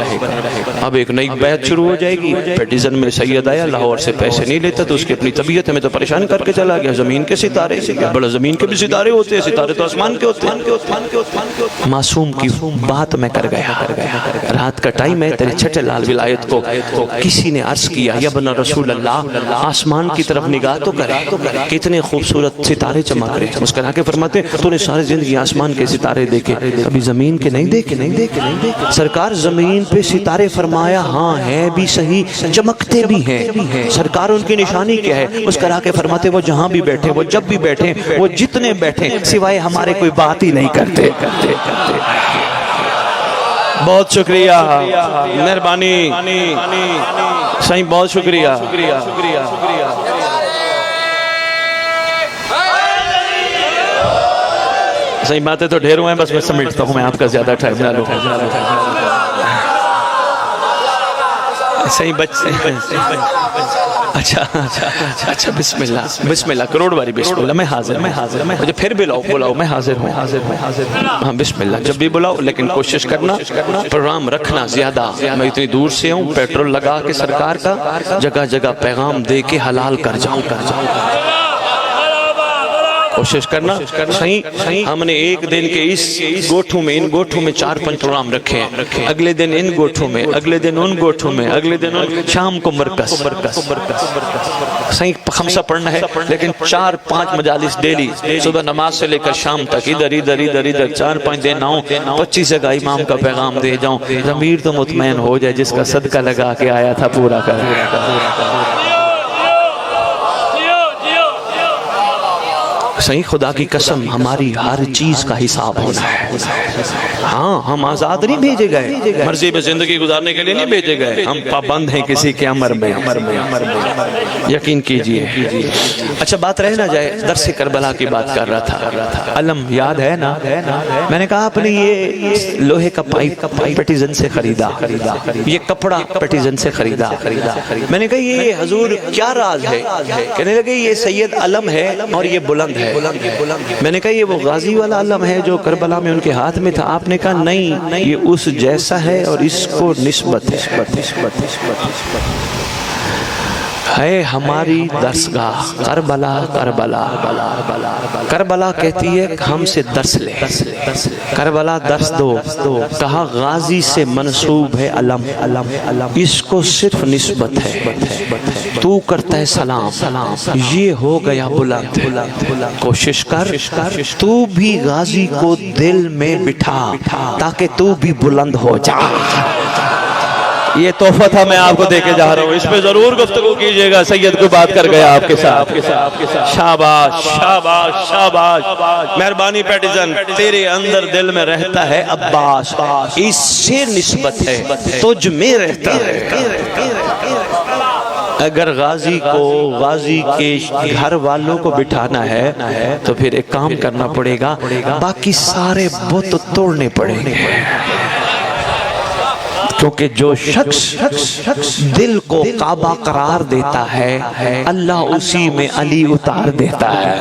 اب ایک نئی بیعت شروع ہو جائے گی۔ پیٹیزن میں سید آیا، لاہور سے پیسے نہیں لیتا تو اس کی اپنی طبیعت ہمیں تو پریشان کر کے چلا گیا، زمین کے ستارے، بڑا زمین کے بھی ستارے ہوتے ہیں، ستارے تو آسمان کے ہوتے ہیں۔ معصوم کی بات میں کر گیا، رات کا ٹائم ہے، تیرے چھٹے لال ولایت کو کسی نے عرض کیا یا بنا رسول اللہ آسمان کی طرف نگاہ تو کرے، کتنے خوبصورت ستارے چمک رہے۔ مسکرا کے فرماتے تو نے ساری زندگی آسمان کے ستارے دیکھے، کبھی زمین کے نہیں دیکھے۔ سرکار زمین پہ ستارے فرمایا ہاں ہے بھی صحیح، چمکتے بھی ہیں، سرکار ان کی نشانی کیا ہے؟ مسکرا کے فرماتے وہ جہاں بھی بیٹھے، وہ جب بھی بیٹھے، وہ جتنے بیٹھے سوائے ہمارے کوئی بات ہی نہیں کرتے۔ بہت شکریہ، مہربانی صحیح، بہت شکریہ۔ صحیح باتیں تو ڈھیر ہوئے ہیں، بس میں سمیٹتا ہوں، میں آپ کا زیادہ ٹائم نہ لوں۔ صحیح بچ اچھا اچھا بسم اللہ کروڑ باری بسم اللہ. میں حاضر مجھے پھر بلاؤ میں حاضر ہوں. ہاں بسم اللہ جب بھی بلاؤ, لیکن کوشش کرنا پروگرام رکھنا زیادہ. میں اتنی دور سے ہوں, پیٹرول لگا کے سرکار کا جگہ جگہ پیغام دے کے حلال کر جاؤں. کوشش کرنا صحیح. ہم نے ایک دن کے اس گوٹھوں میں ان گوٹھوں میں 4-5 پروگرام رکھے ہیں. اگلے دن ان گوٹھوں میں, اگلے دن ان گوٹھوں میں, اگلے دن شام کو مرکز صحیح خمسہ پڑھنا ہے, لیکن 4-5 مجالس ڈیلی صبح نماز سے لے کر شام تک ادھر 4-5 دن آؤں, 25 جگہ امام کا پیغام دے جاؤں. ضمیر تو مطمئن ہو جائے جس کا صدقہ لگا کے آیا تھا پورا کر. صحیح خدا کی قسم ہماری ہر چیز کا حساب ہونا ہے. ہاں ہم آزاد نہیں بھیجے گئے, مرضی میں زندگی گزارنے کے لیے نہیں بھیجے گئے. ہم پابند ہیں کسی کے امر میں, یقین کیجئے. اچھا بات رہ نہ جائے, درس کربلا کی بات کر رہا تھا. علم یاد ہے نا, میں نے کہا آپ نے یہ لوہے کا پائپ پیٹیزن سے خریدا, یہ کپڑا پیٹیزن سے خریدا. میں نے کہا یہ حضور کیا راز ہے؟ کہنے لگے یہ سید علم ہے اور یہ بلند ہے. میں نے کہا یہ وہ غازی والا علم ہے جو کربلا میں ان کے ہاتھ میں تھا. آپ نے کہا نہیں, یہ اس جیسا ہے اور اس کو نسبت ہے ہماری درسگاہ کربلا کہتی ہے ہم سے درس لے, کربلا درس دو. کہا غازی سے منسوب ہے علم, اس کو صرف نسبت ہے. تو کرتا ہے سلام, یہ ہو گیا بلند. کوشش کر تو بھی غازی کو دل میں بٹھا تاکہ تو بھی بلند ہو جا. یہ تحفہ تھا میں آپ کو دے کے جا رہا ہوں, اس پہ ضرور گفتگو کیجئے گا. سید کو بات کر گیا آپ کے ساتھ. شاباش. مہربانی پیٹیزن, تیرے اندر دل میں رہتا ہے عباس, اس سے نسبت ہے, تجھ میں رہتا ہے. اگر غازی کے گھر والوں کو بٹھانا ہے تو پھر ایک کام کرنا پڑے گا, باقی سارے بت توڑنے پڑیں گے. کیونکہ جو شخص دل کو کعبہ قرار دیتا ہے, اللہ اسی میں علی اتار دیتا ہے.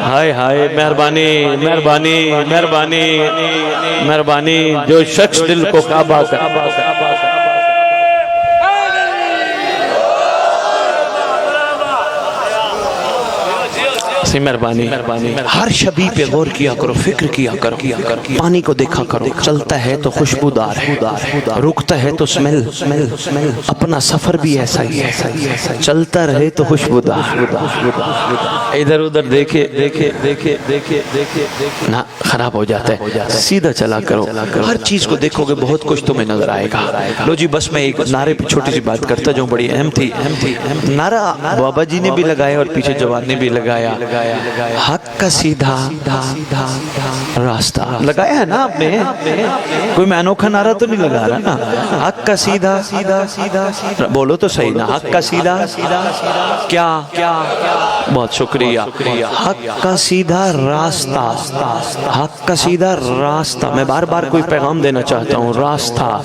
ہائے مہربانی. جو شخص دل کو کعبہ مہربانی. ہر شبی پہ غور کیا کرو, فکر کیا کرو. پانی کو دیکھا کرو, چلتا ہے تو خوشبودار ہے, رکتا ہے تو سمیل. اپنا سفر بھی ایسا ہی ہے, چلتا رہے تو خوشبودار. ادھر ادھر دیکھے نہ خراب ہو جاتا ہے. سیدھا چلا کرو, ہر چیز کو دیکھو گے بہت کچھ تمہیں نظر آئے گا. لو جی بس میں ایک نعرے پہ چھوٹی سی بات کرتا جو بڑی اہم تھی. نعرہ بابا جی نے بھی لگایا اور پیچھے جوان نے بھی لگایا. حق کا سیدھا راستہ لگایا ہے نا آپ نے, کوئی میں انوکھا نعرہ تو نہیں لگا رہا نا. حق کا سیدھا بولو تو صحیح نا, حق کا سیدھا کیا بہت شکریہ. حق کا سیدھا راستہ, حق کا سیدھا راستہ. میں بار بار کوئی پیغام دینا چاہتا ہوں, راستہ.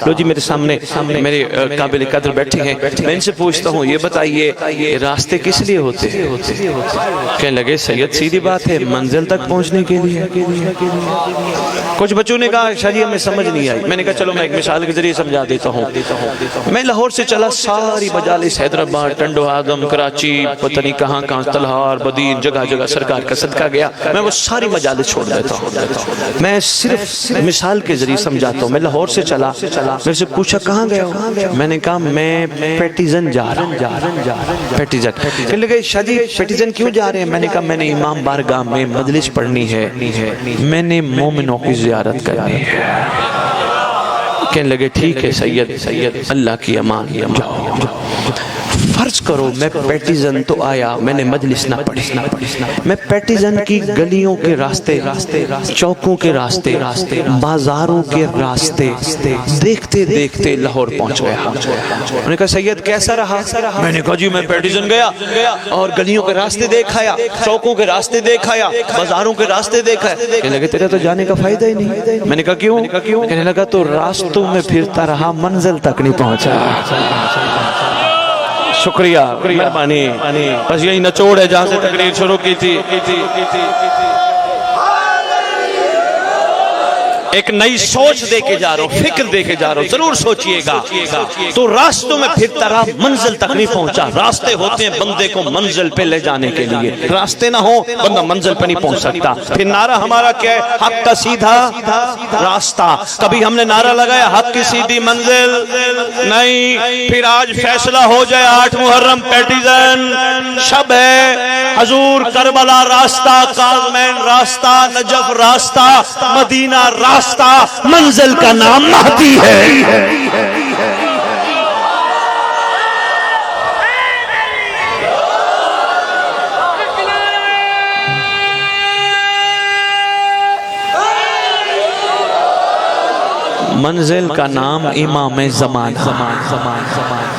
لو جی میرے سامنے میرے قابل قدر بیٹھے ہیں, میں ان سے پوچھتا ہوں یہ بتائیے راستے کس لیے ہوتے ہیں؟ کہنے لگے سید سیدھی بات ہے, منزل تک پہنچنے کے لیے. کچھ بچوں نے کہا شاہ جی ہمیں سمجھ نہیں آئی. میں نے کہا چلو میں ایک مثال کے ذریعے سمجھا دیتا ہوں. میں لاہور سے چلا, ساری مجالس حیدرآباد, ٹنڈو آدم, کراچی, پتہ نہیں کہاں تلہار, بدین, جگہ سرکار کا صدقہ گیا. میں وہ ساری مجالس چھوڑ دیتا ہوں, میں صرف مثال کے ذریعے سمجھاتا ہوں. میں لاہور سے چلا, میرے سے پوچھا کہاں گیا ہو؟ میں نے کہا میں پیٹیزن جا رہا ہوں. پیٹیزن. کہنے لگے شاہ جی پیٹیزن کیوں جا رہے ہیں؟ میں نے کہا میں نے امام بارگاہ میں مجلس پڑھنی ہے, میں نے مومنوں کی زیارت کرنی ہے. کہنے لگے ٹھیک ہے سید, اللہ کی امان. فرض کرو میں پیٹیزن تو آیا, میں نے مجلس نہ پڑھی, میں پیٹیزن کی گلیوں کے راستے, چوکوں کے راستے, بازاروں کے راستے دیکھتے دیکھتے لاہور پہنچ گیا. میں نے کہا سید کیسا رہا؟ میں نے کہا جی میں پیٹیزن گیا اور گلیوں کے راستے دیکھایا, چوکوں کے راستے دیکھایا, بازاروں کے راستے دیکھایا. کہنے لگے تیرا تو جانے کا فائدہ ہی نہیں. میں نے کہا کیوں؟ کہنے لگا تو راستوں میں پھرتا رہا, منزل تک نہیں پہنچا. شکریہ مہربانی بس یہی نچوڑ ہے جہاں سے تقریر شروع کی تھی ایک نئی سوچ دے کے جا رہا ہوں فکر دے کے جا رہا ہوں ضرور سوچئے گا تو راستوں میں پھرتا رہا منزل تک نہیں پہنچا راستے ہوتے ہیں بندے کو منزل پہ لے جانے کے لیے راستے نہ ہو بندہ منزل پہ نہیں پہنچ سکتا پھر نعرہ ہمارا کیا ہے حق کا سیدھا راستہ کبھی ہم نے نعرہ لگایا حق کی سیدھی منزل نہیں پھر آج فیصلہ ہو جائے 8 محرم پیٹیزن شب ہے حضور کربلا راستہ کاظمین راستہ نجف راستہ مدینہ راستہ منزل کا نام مہدی ہے منزل کا نام امام زمان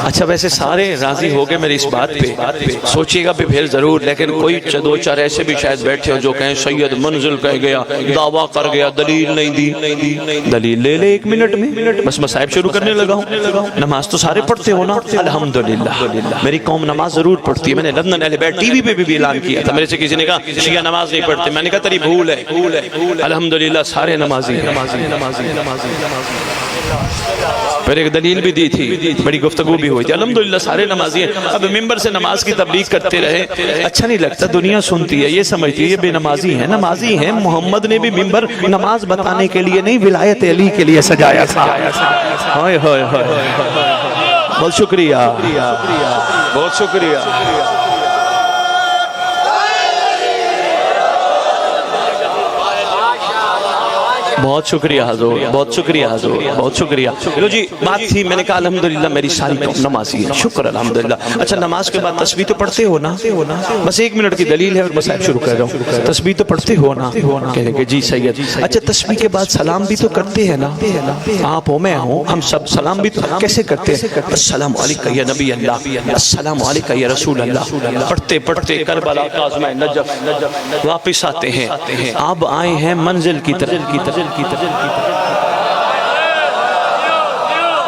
اچھا ویسے سارے راضی ہو گئے میری اس بات پہ سوچئے گا پھر ضرور لیکن کوئی دو چار ایسے بھی شاید بیٹھے ہو جو کہیں سید منزل کہہ گیا دعویٰ کر گیا دلیل نہیں دی دلیل لے لے 1 منٹ میں بس مصائب شروع کرنے لگا ہوں نماز تو سارے پڑھتے ہو نا الحمدللہ میری قوم نماز ضرور پڑھتی ہے میں نے لندن اہل بیت ٹی وی پہ بھی اعلان کیا تھا میرے سے کسی نے کہا شیعہ نماز نہیں پڑھتے میں نے کہا تیری بھول ہے الحمدللہ سارے نمازی پھر ایک دلیل بھی دی تھی بڑی گفتگو بھی ہوئی تھی الحمدللہ سارے نمازی ہیں اب ممبر سے نماز کی تبلیغ کرتے رہے اچھا نہیں لگتا دنیا سنتی ہے یہ سمجھتی ہے یہ بے نمازی ہیں محمد نے بھی ممبر نماز بتانے کے لیے نہیں ولایت علی کے لیے سجایا تھا ہائے ہائے ہائے بہت شکریہ بہت شکریہ بہت شکریہ حضور بہت شکریہ حضور بہت شکریہ لو جی بات تھی میں نے کہا الحمدللہ میری ساری قوم نمازی ہے شکر الحمدللہ اچھا نماز کے بعد تسبیح تو پڑھتے ہو نا بس 1 منٹ کی دلیل ہے اور بس آپ شروع کر رہا ہوں تسبیح تو پڑھتے ہو نا کہنے کہ جی سید اچھا تسبیح کے بعد سلام بھی تو کرتے ہیں نا آپ ہو میں ہوں ہم سب سلام بھی تو کیسے کرتے ہیں السلام علیکہ یا نبی اللہ السلام علیکہ یا رسول اللہ پڑھتے پڑھتے کربلا کاظمین نجف واپس آتے ہیں آپ آئے ہیں منزل کی طرف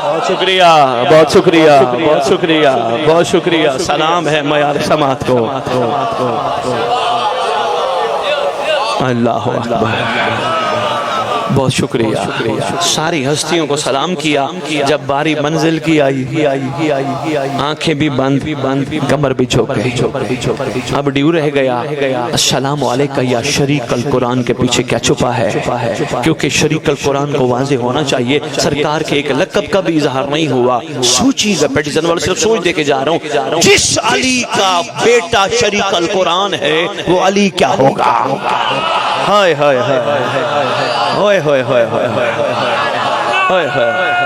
بہت شکریہ بہت شکریہ بہت شکریہ بہت شکریہ سلام ہے معیار سماعت کو اللہ اکبر بہت شکریہ ساری ہستیوں کو سلام کیا جب باری منزل کی آئی آنکھیں بھی بند کمر بھی جھک گئی اب ڈیو رہ گیا السلام علیکہ یا شریک القرآن کے پیچھے کیا چھپا ہے کیونکہ شریک القرآن کو واضح ہونا چاہیے سرکار کے ایک لقب کا بھی اظہار نہیں ہوا سوچی گا پیٹیزن والے صرف سوچ دے کے جا رہا ہوں جس علی کا بیٹا شریک القرآن ہے وہ علی کیا ہوگا ہائے ہائے ہائے ہوئے ہوئے ہوئے ہوئے ہوئے ہوئے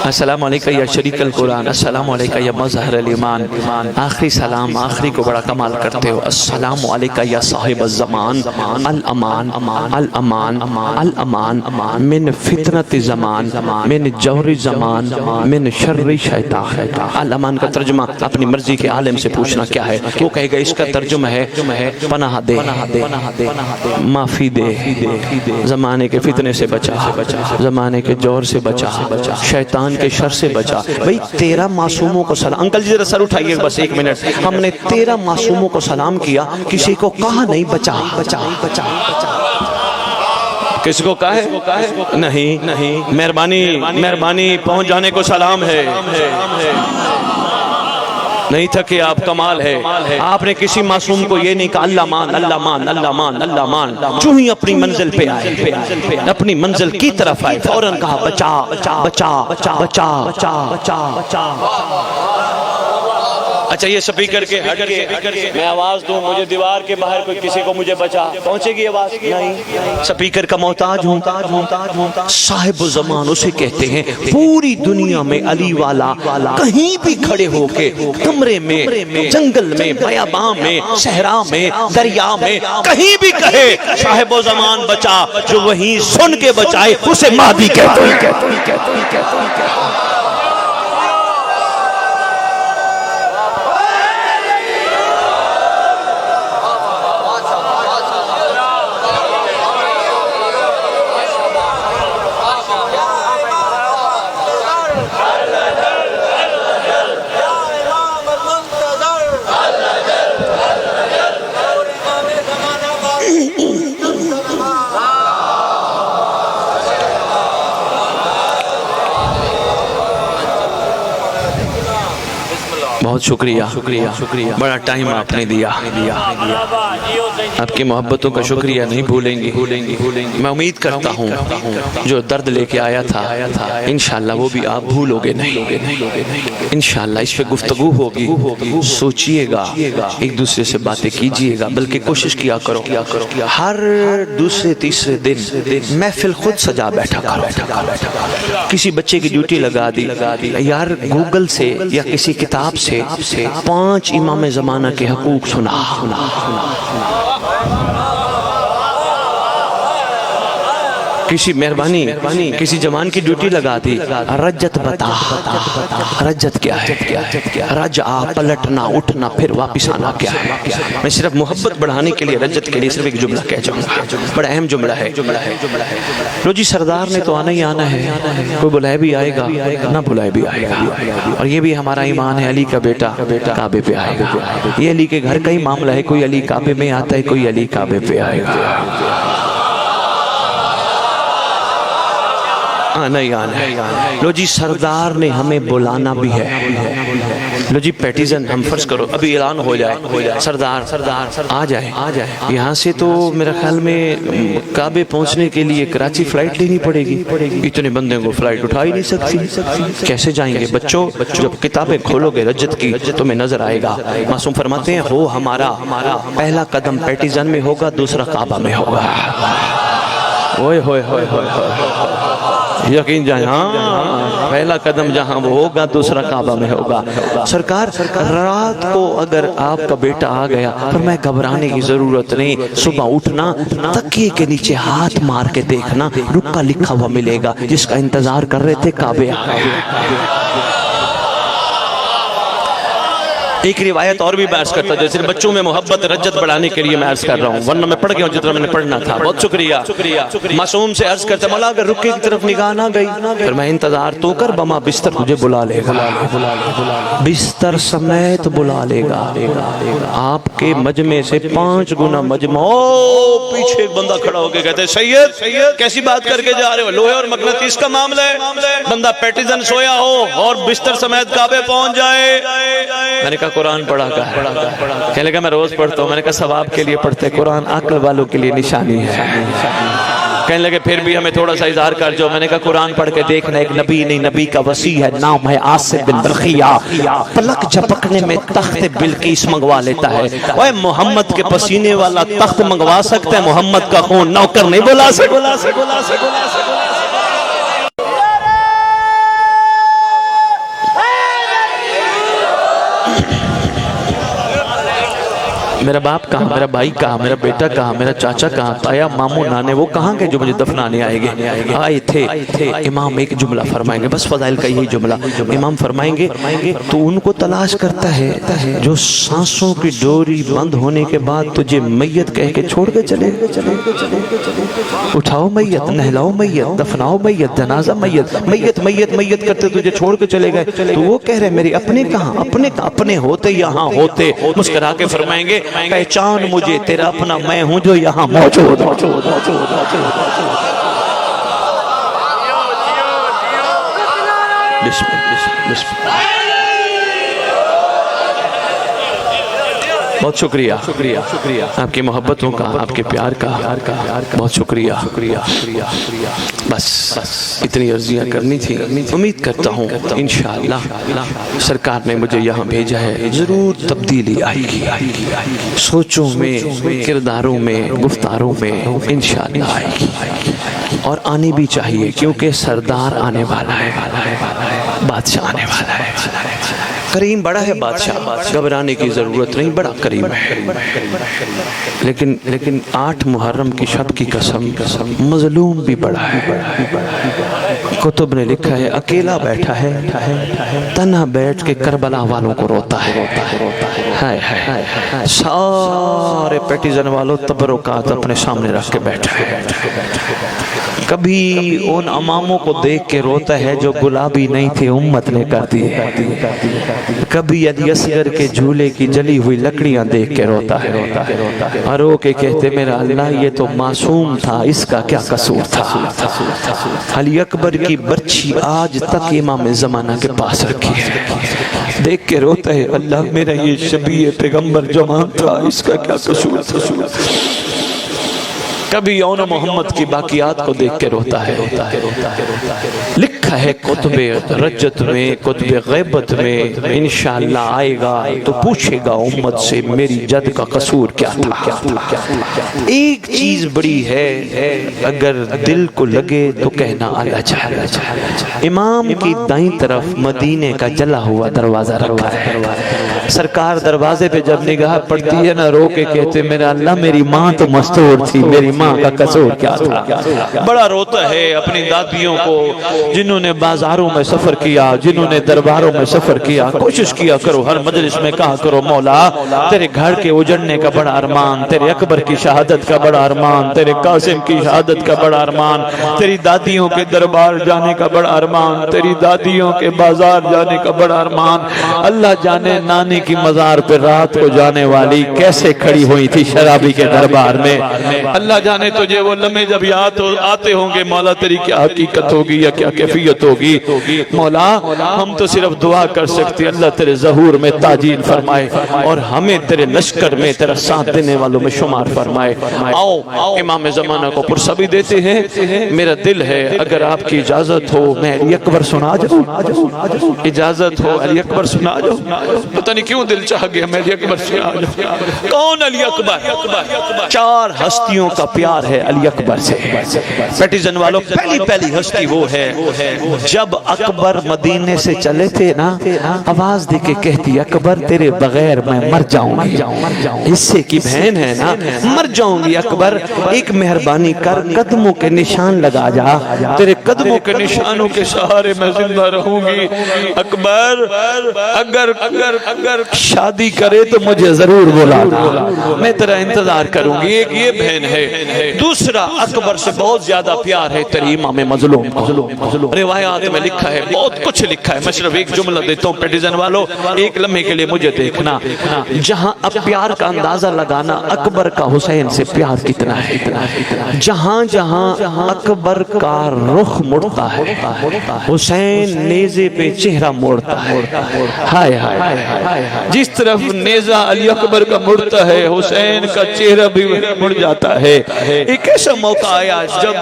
السلام علیکہ یا شریک القرآن السلام علیکہ یا مظہر الایمان آخری سلام آخری کو بڑا کمال کرتے ہو السلام علیکہ یا صاحب الزمان الامان الامان الامان من فتنة زمان من جور زمان من شر شیطان الامان کا ترجمہ اپنی مرضی کے عالم سے پوچھنا کیا ہے وہ کہے گا اس کا ترجمہ ہے پناہ دے معافی دے زمانے کے فتنے سے بچا زمانے کے جور سے بچا شیطان کے شر سے بچا بھئی 13 معصوموں کو سلام انکل جی ذرا سر اٹھائیے بس 1 منٹ ہم نے 13 معصوموں کو سلام کیا کسی کو کہا نہیں بچا کس کو کہا ہے نہیں مہربانی پہنچ جانے کو سلام ہے نہیں تھا کہ آپ کمال ہے آپ نے کسی معصوم کو یہ نہیں کہا اللہ مان اللہ مان اللہ مان اللہ مان جو ہی اپنی منزل پہ آئے اپنی منزل کی طرف آئے فوراً کہا بچا بچا بچا بچا بچا بچا اچھا یہ سپیکر کے ہٹ کے میں آواز دوں مجھے دیوار کے باہر کوئی کسی کو مجھے بچا پہنچے گی آواز نہیں سپیکر کا محتاج ہوں صاحب زمان اسے کہتے ہیں پوری دنیا میں علی والا کہیں بھی کھڑے ہو کے کمرے میں جنگل میں بیابان میں صحرا میں دریا میں کہیں بھی کہے صاحب زمان بچا جو وہیں سن کے بچائے اسے مہدی کہتے ہیں بہت شکریہ بڑا ٹائم آپ نے دیا آپ کی محبتوں کا شکریہ نہیں بھولیں گے میں امید کرتا ہوں جو درد لے کے آیا تھا انشاءاللہ وہ بھی آپ بھولو گے نہیں انشاءاللہ اس پہ گفتگو ہوگی سوچئے گا ایک دوسرے سے باتیں کیجئے گا بلکہ کوشش کیا کرو ہر دوسرے تیسرے دن محفل خود سجا بیٹھا کرو کسی بچے کی ڈیوٹی لگا دی یار گوگل سے یا کسی کتاب سے 5 امام زمانہ کے حقوق سنا کسی مہربانی کسی جوان کی ڈیوٹی لگا دی رجت بتا رجت کیا ہے رجع پلٹنا اٹھنا پھر واپس آنا کیا ہے میں صرف محبت بڑھانے کے لیے رجت کے لیے صرف ایک جملہ کہہ جاؤں گا بڑا اہم جملہ ہے لو جی سردار نے تو آنا ہی آنا ہے کوئی بلائے بھی آئے گا نہ بلائے بھی آئے گا اور یہ بھی ہمارا ایمان ہے علی کا بیٹا کعبے پہ آئے گا یہ علی کے گھر کا ہی معاملہ ہے کوئی علی کعبے میں آتا ہے کوئی علی کعبے پہ آئے گا آنا ہی آنا ہے لو جی سردار نے ہمیں بلانا بھی ہے لو جی پیٹیزن ہم فرض کرو ابھی اعلان ہو جائے سردار آ جائے یہاں سے تو میرا خیال میں کعبے پہنچنے کے لیے کراچی فلائٹ لینی پڑے گی اتنے بندے کو فلائٹ اٹھا ہی نہیں سکتی کیسے جائیں گے بچوں جب کتابیں کھولو گے رجت کی تمہیں نظر آئے گا معصوم فرماتے ہیں ہو ہمارا پہلا قدم پیٹیزن میں ہوگا دوسرا کعبہ میں ہوگا اوئے ہوئے ہوئے ہوئے یقین جائیں ہاں پہلا قدم جہاں وہ ہوگا دوسرا کعبہ میں ہوگا سرکار رات کو اگر آپ کا بیٹا آ گیا پر میں گھبرانے کی ضرورت نہیں صبح اٹھنا تکیے کے نیچے ہاتھ مار کے دیکھنا رکا لکھا ہوا ملے گا جس کا انتظار کر رہے تھے کعبے آ گئے ایک روایت اور بھی میں عرض کرتا جیسے بچوں میں محبت رجت بڑھانے کے لیے میں عرض کر رہا ہوں ورنہ میں پڑھ گیا ہوں جتنا میں نے پڑھنا تھا بہت شکریہ معصوم سے عرض کرتا مولا اگر رکے کی طرف نگاہ نہ گئی پھر میں انتظار تو کر بما بستر تجھے بلا لے گا بستر سمیت بلا لے گا آپ کے مجمع سے 5 گنا مجمع پیچھے ایک بندہ کھڑا ہو کے کہتے ہیں سید کیسی بات کر کے جا رہے ہو لوہے اور مغناطیس کا معاملہ ہے بندہ پیٹیزن سویا ہو اور بستر سمیت کعبے پہنچ جائے میں نے کہا قرآن پڑھا کہنے لگا میں روز پڑھتا ہوں میں نے کہا ثواب کے لیے پڑھتے قرآن عقل والوں کے لیے نشانی ہے کہنے لگے پھر بھی ہمیں تھوڑا سا اظہار کر جو میں نے کہا قرآن پڑھ کے دیکھنا ایک نبی نہیں نبی کا وسیع ہے نام ہے آصف بن بلخیہ پلک جھپکنے میں تخت بلقیس منگوا لیتا ہے اوہ محمد کے پسینے والا تخت منگوا سکتا ہے محمد کا خون نوکر نہیں بلا سکتا میرا باپ کہاں میرا بھائی کہاں میرا بیٹا کہاں میرا چاچا کہاں تایا ماموں نانے وہ کہاں گئے جو مجھے دفنانے آئے گے آئے تھے امام ایک جملہ فرمائیں گے بس فضائل کا یہی جملہ امام فرمائیں گے تو ان کو تلاش کرتا ہے جو سانسوں کی ڈوری بند ہونے کے بعد تجھے میت کہہ کے چھوڑ کے چلے اٹھاؤ میت نہلاؤ میت دفناؤ میت جنازہ میت میت میت میت کرتے تجھے چھوڑ کے چلے گئے تو وہ کہہ رہے میرے اپنے کہاں اپنے ہوتے یہاں ہوتے مسکرا کے فرمائیں گے پہچان مجھے تیرا اپنا میں ہوں جو یہاں موجود بسم بہت شکریہ آپ کی محبتوں کا آپ کے پیار کا بہت شکریہ بس اتنی عرضیاں کرنی تھی امید کرتا ہوں انشاءاللہ سرکار نے مجھے یہاں بھیجا ہے ضرور تبدیلی آئے گی سوچوں میں کرداروں میں گفتاروں میں انشاءاللہ آئے گی اور آنی بھی چاہیے کیونکہ سردار آنے والا ہے بادشاہ آنے والا ہے کریم بڑا ہے بادشاہ گھبرانے کی ضرورت نہیں بڑا کریم ہے لیکن 8 محرم کی شب کی قسم مظلوم بھی بڑا ہے کتب نے لکھا ہے اکیلا بیٹھا ہے تنہا بیٹھ کے کربلا والوں کو روتا ہے سارے پیٹیزن والوں تبرکات اپنے سامنے رکھ کے بیٹھا ہے کبھی ان اماموں کو دیکھ کے روتا ہے جو گلابی نہیں تھے امت نے کر دی کبھی یدی اصغر سنگر کے جھولے کی جلی ہوئی لکڑیاں دیکھ کے روتا ہے اور رو کے کہتے میرا اللہ یہ تو معصوم تھا، اس کا کیا قصور تھا۔ علی اکبر کی برچھی آج تک امام زمانہ کے پاس رکھی ہے، دیکھ کے روتا ہے اللہ میرا یہ شبیہ پیغمبر جوان تھا، اس کا کیا قصور تھا۔ کبھی یون محمد کی باقیات کو دیکھ کے روتا ہے۔ لکھا ہے کتب رجت میں، کتب غیبت میں، انشاءاللہ آئے گا تو پوچھے گا امت سے میری جد کا قصور کیا تھا۔ ایک چیز بڑی ہے، اگر دل کو لگے تو کہنا اللہ چاہے۔ امام کی دائیں طرف مدینے کا جلا ہوا دروازہ رکھا ہے، سرکار دروازے پہ جب نگاہ پڑتی ہے نہ رو کے کہتے میرا اللہ میری ماں تو مستور تھی، میری ماں کا قصور کیا تھا۔ بڑا روتا ہے اپنی دادیوں کو جنہوں نے بازاروں میں سفر کیا، جنہوں نے درباروں میں سفر کیا۔ کوشش کیا کرو ہر مجلس میں کہا کرو مولا تیرے گھر کے اجڑنے کا بڑا ارمان، تیرے اکبر کی شہادت کا بڑا ارمان، تیرے قاسم کی شہادت کا بڑا ارمان، تیری دادیوں کے دربار جانے کا بڑا ارمان، تیری دادیوں کے بازار جانے کا بڑا ارمان۔ اللہ جانے نانی کی مزار پہ رات کو جانے والی کیسے کھڑی ہوئی تھی شرابی کے دربار میں۔ اللہ جانے تجھے وہ لمحے جب یاد آتے ہوں گے مولا تیری کیا حقیقت ہوگی یا کیا کیفیت ہوگی۔ مولا ہم تو صرف دعا کر سکتے اللہ تیرے ظہور میں تاجیل فرمائے اور ہمیں تیرے لشکر میں تیرا ساتھ دینے والوں میں شمار فرمائے۔ آؤ امام زمانہ کو پرسہ بھی دیتے ہیں۔ میرا دل ہے اگر آپ کی اجازت ہو میں علی اکبر سنا جاؤں، اجازت ہو علی اکبر سنا جاؤں۔ پتہ نہیں کیوں دل چاہ گیا میں علی اکبر سنا جاؤں۔ کون علی اکبر؟ چار ہستیوں کا پیار ہے علی اکبر سے۔ پیٹیزن والوں پہلی ہستی وہ ہے جب اکبر مدینے سے چلے تھے نا آواز دے کے کہتی اکبر تیرے بغیر میں مر جاؤں گی، حصے کی بہن ہے نا مر جاؤں گی اکبر، ایک مہربانی کر قدموں کے نشان لگا جا، تیرے قدموں کے نشانوں کے سہارے میں زندہ رہوں گی۔ اکبر اگر شادی کرے تو مجھے ضرور بلا، میں تیرا انتظار کروں گی۔ ایک یہ بہن ہے۔ دوسرا اکبر سے بہت زیادہ پیار ہے تیری امام مظلوم کو۔ روایات میں لکھا ہے، بہت کچھ لکھا ہے، میں صرف ایک جملہ دیتا ہوں پیٹیزن والوں ایک لمحے کے لیے مجھے دیکھنا۔ جہاں اب پیار کا اندازہ لگانا اکبر کا حسین سے پیار کتنا ہے، جہاں جہاں اکبر کا رخ مڑتا ہے حسین نیزے پہ چہرہ موڑتا ہے۔ ہائے ہائے جس طرف نیزہ علی اکبر کا مڑتا ہے حسین کا چہرہ بھی مڑ جاتا ہے۔ ایک ایسا موقع آیا جب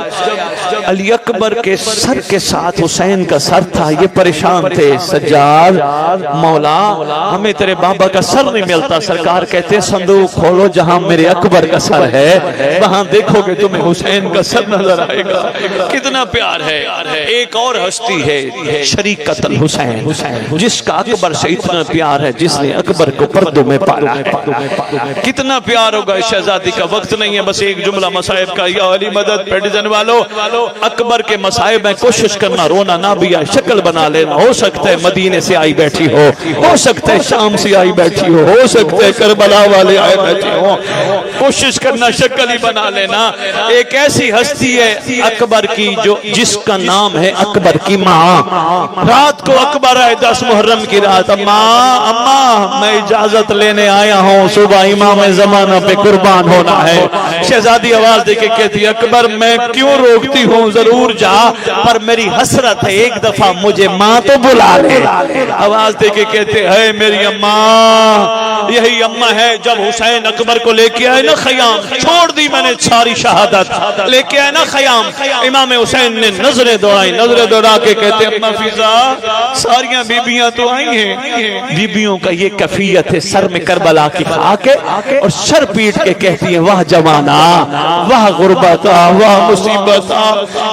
علی اکبر کے سر کے ساتھ حسین کا سر تھا، یہ پریشان تھے سجاد مولا ہمیں تیرے بابا کا سر نہیں ملتا۔ سرکار کہتے صندوق کھولو جہاں میرے اکبر کا سر ہے وہاں دیکھو گے تمہیں حسین کا سر نظر آئے گا۔ کتنا پیار ہے۔ ایک اور ہستی ہے شریک قتل حسین، جس کا اکبر سے اتنا پیار ہے جس نے اکبر کو پردوں میں پالا ہے۔ کتنا پیار ہوگا اس شہزادی کا، وقت نہیں ہے بس ایک جملہ مصائب کا۔ یا علی مدد پیٹیزن والو اکبر کے مصائب میں کوشش کرنا رونا نہ بھی آئے، شکل بنا لینا۔ ہو سکتا ہے مدینے سے آئی بیٹھی ہو سکتا ہے شام سے آئی بیٹھی ہو سکتا ہے کربلا والے آئے بیٹھے ہو، کوشش کرنا شکل ہی بنا لینا۔ ایک ایسی ہستی ہے اکبر کی جو جس کا نام ہے اکبر کی ماں۔ رات کو اکبر آئے 10 محرم کی رات، اماں میں اجازت لینے آیا ہوں، صبح امام زمانہ پہ قربان ہونا ہے۔ شہزادی آواز دے کے کہتی اکبر میں کیوں روکتی ہوں، ضرور جا پر میری حسرت ہے ایک دفعہ مجھے ماں تو بلا لے۔ آواز دے کے کہتے ہے میری اماں، یہی اماں ہے جب حسین اکبر کو لے کے آئے نا خیام، چھوڑ دی میں نے ساری شہادت، لے کے آئے نا خیام، امام حسین نے نظریں دوڑائی، نظریں دوڑا کے کہتے اماں فضا ساریاں بیبیاں تو آئی ہیں۔ بیبیوں کا یہ کیفیت ہے سر میں کربلا کی خاک اور سر پیٹ کے کہتی ہے واہ جوانا، واہ غربتا، واہ مصیبتا۔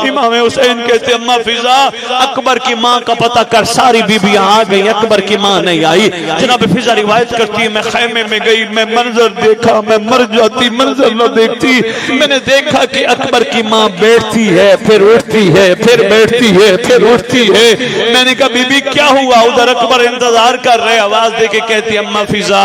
امام حسین کہتے اماں فضا اکبر کی ماں کا پتہ کر، ساری بیبیاں آ گئی، اکبر کی ماں نہیں آئی۔ جناب فضا روایت کرتی ہے میں خیمے میں گئی، میں منظر دیکھا، میں مر جاتی منظر نہ دیکھتی۔ میں نے دیکھا کہ اکبر کی ماں بیٹھتی ہے پھر اٹھتی ہے پھر بیٹھتی ہے پھر اٹھتی ہے۔ میں نے کہا بی بی کیا ہوا؟ ادھر اکبر انتظار کر رہے، آواز دے کے کہتی اماں فضا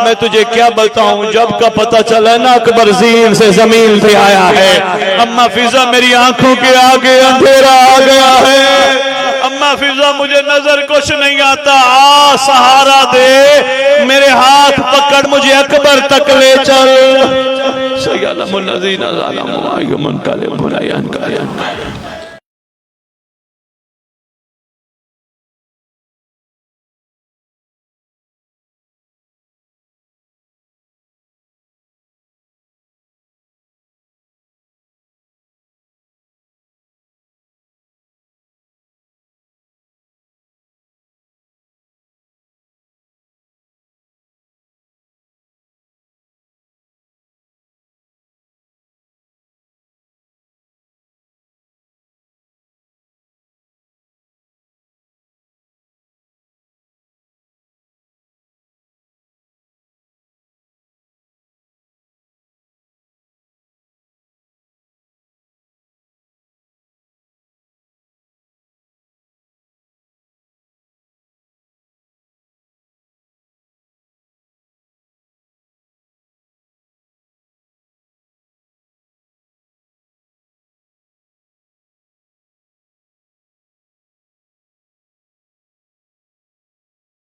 میں تجھے کیا بتاؤں، جب کا پتہ چلا نا اکبر زین سے زمین پہ آیا ہے، اماں فضا میری آنکھوں کے آگے اندھیرا آ گیا ہے۔ اما فضا مجھے نظر کچھ نہیں آتا، آ سہارا دے، میرے ہاتھ پکڑ مجھے اکبر تک لے چل۔ سیعلم الذین ظلموا أي منقلب لا ينقلب۔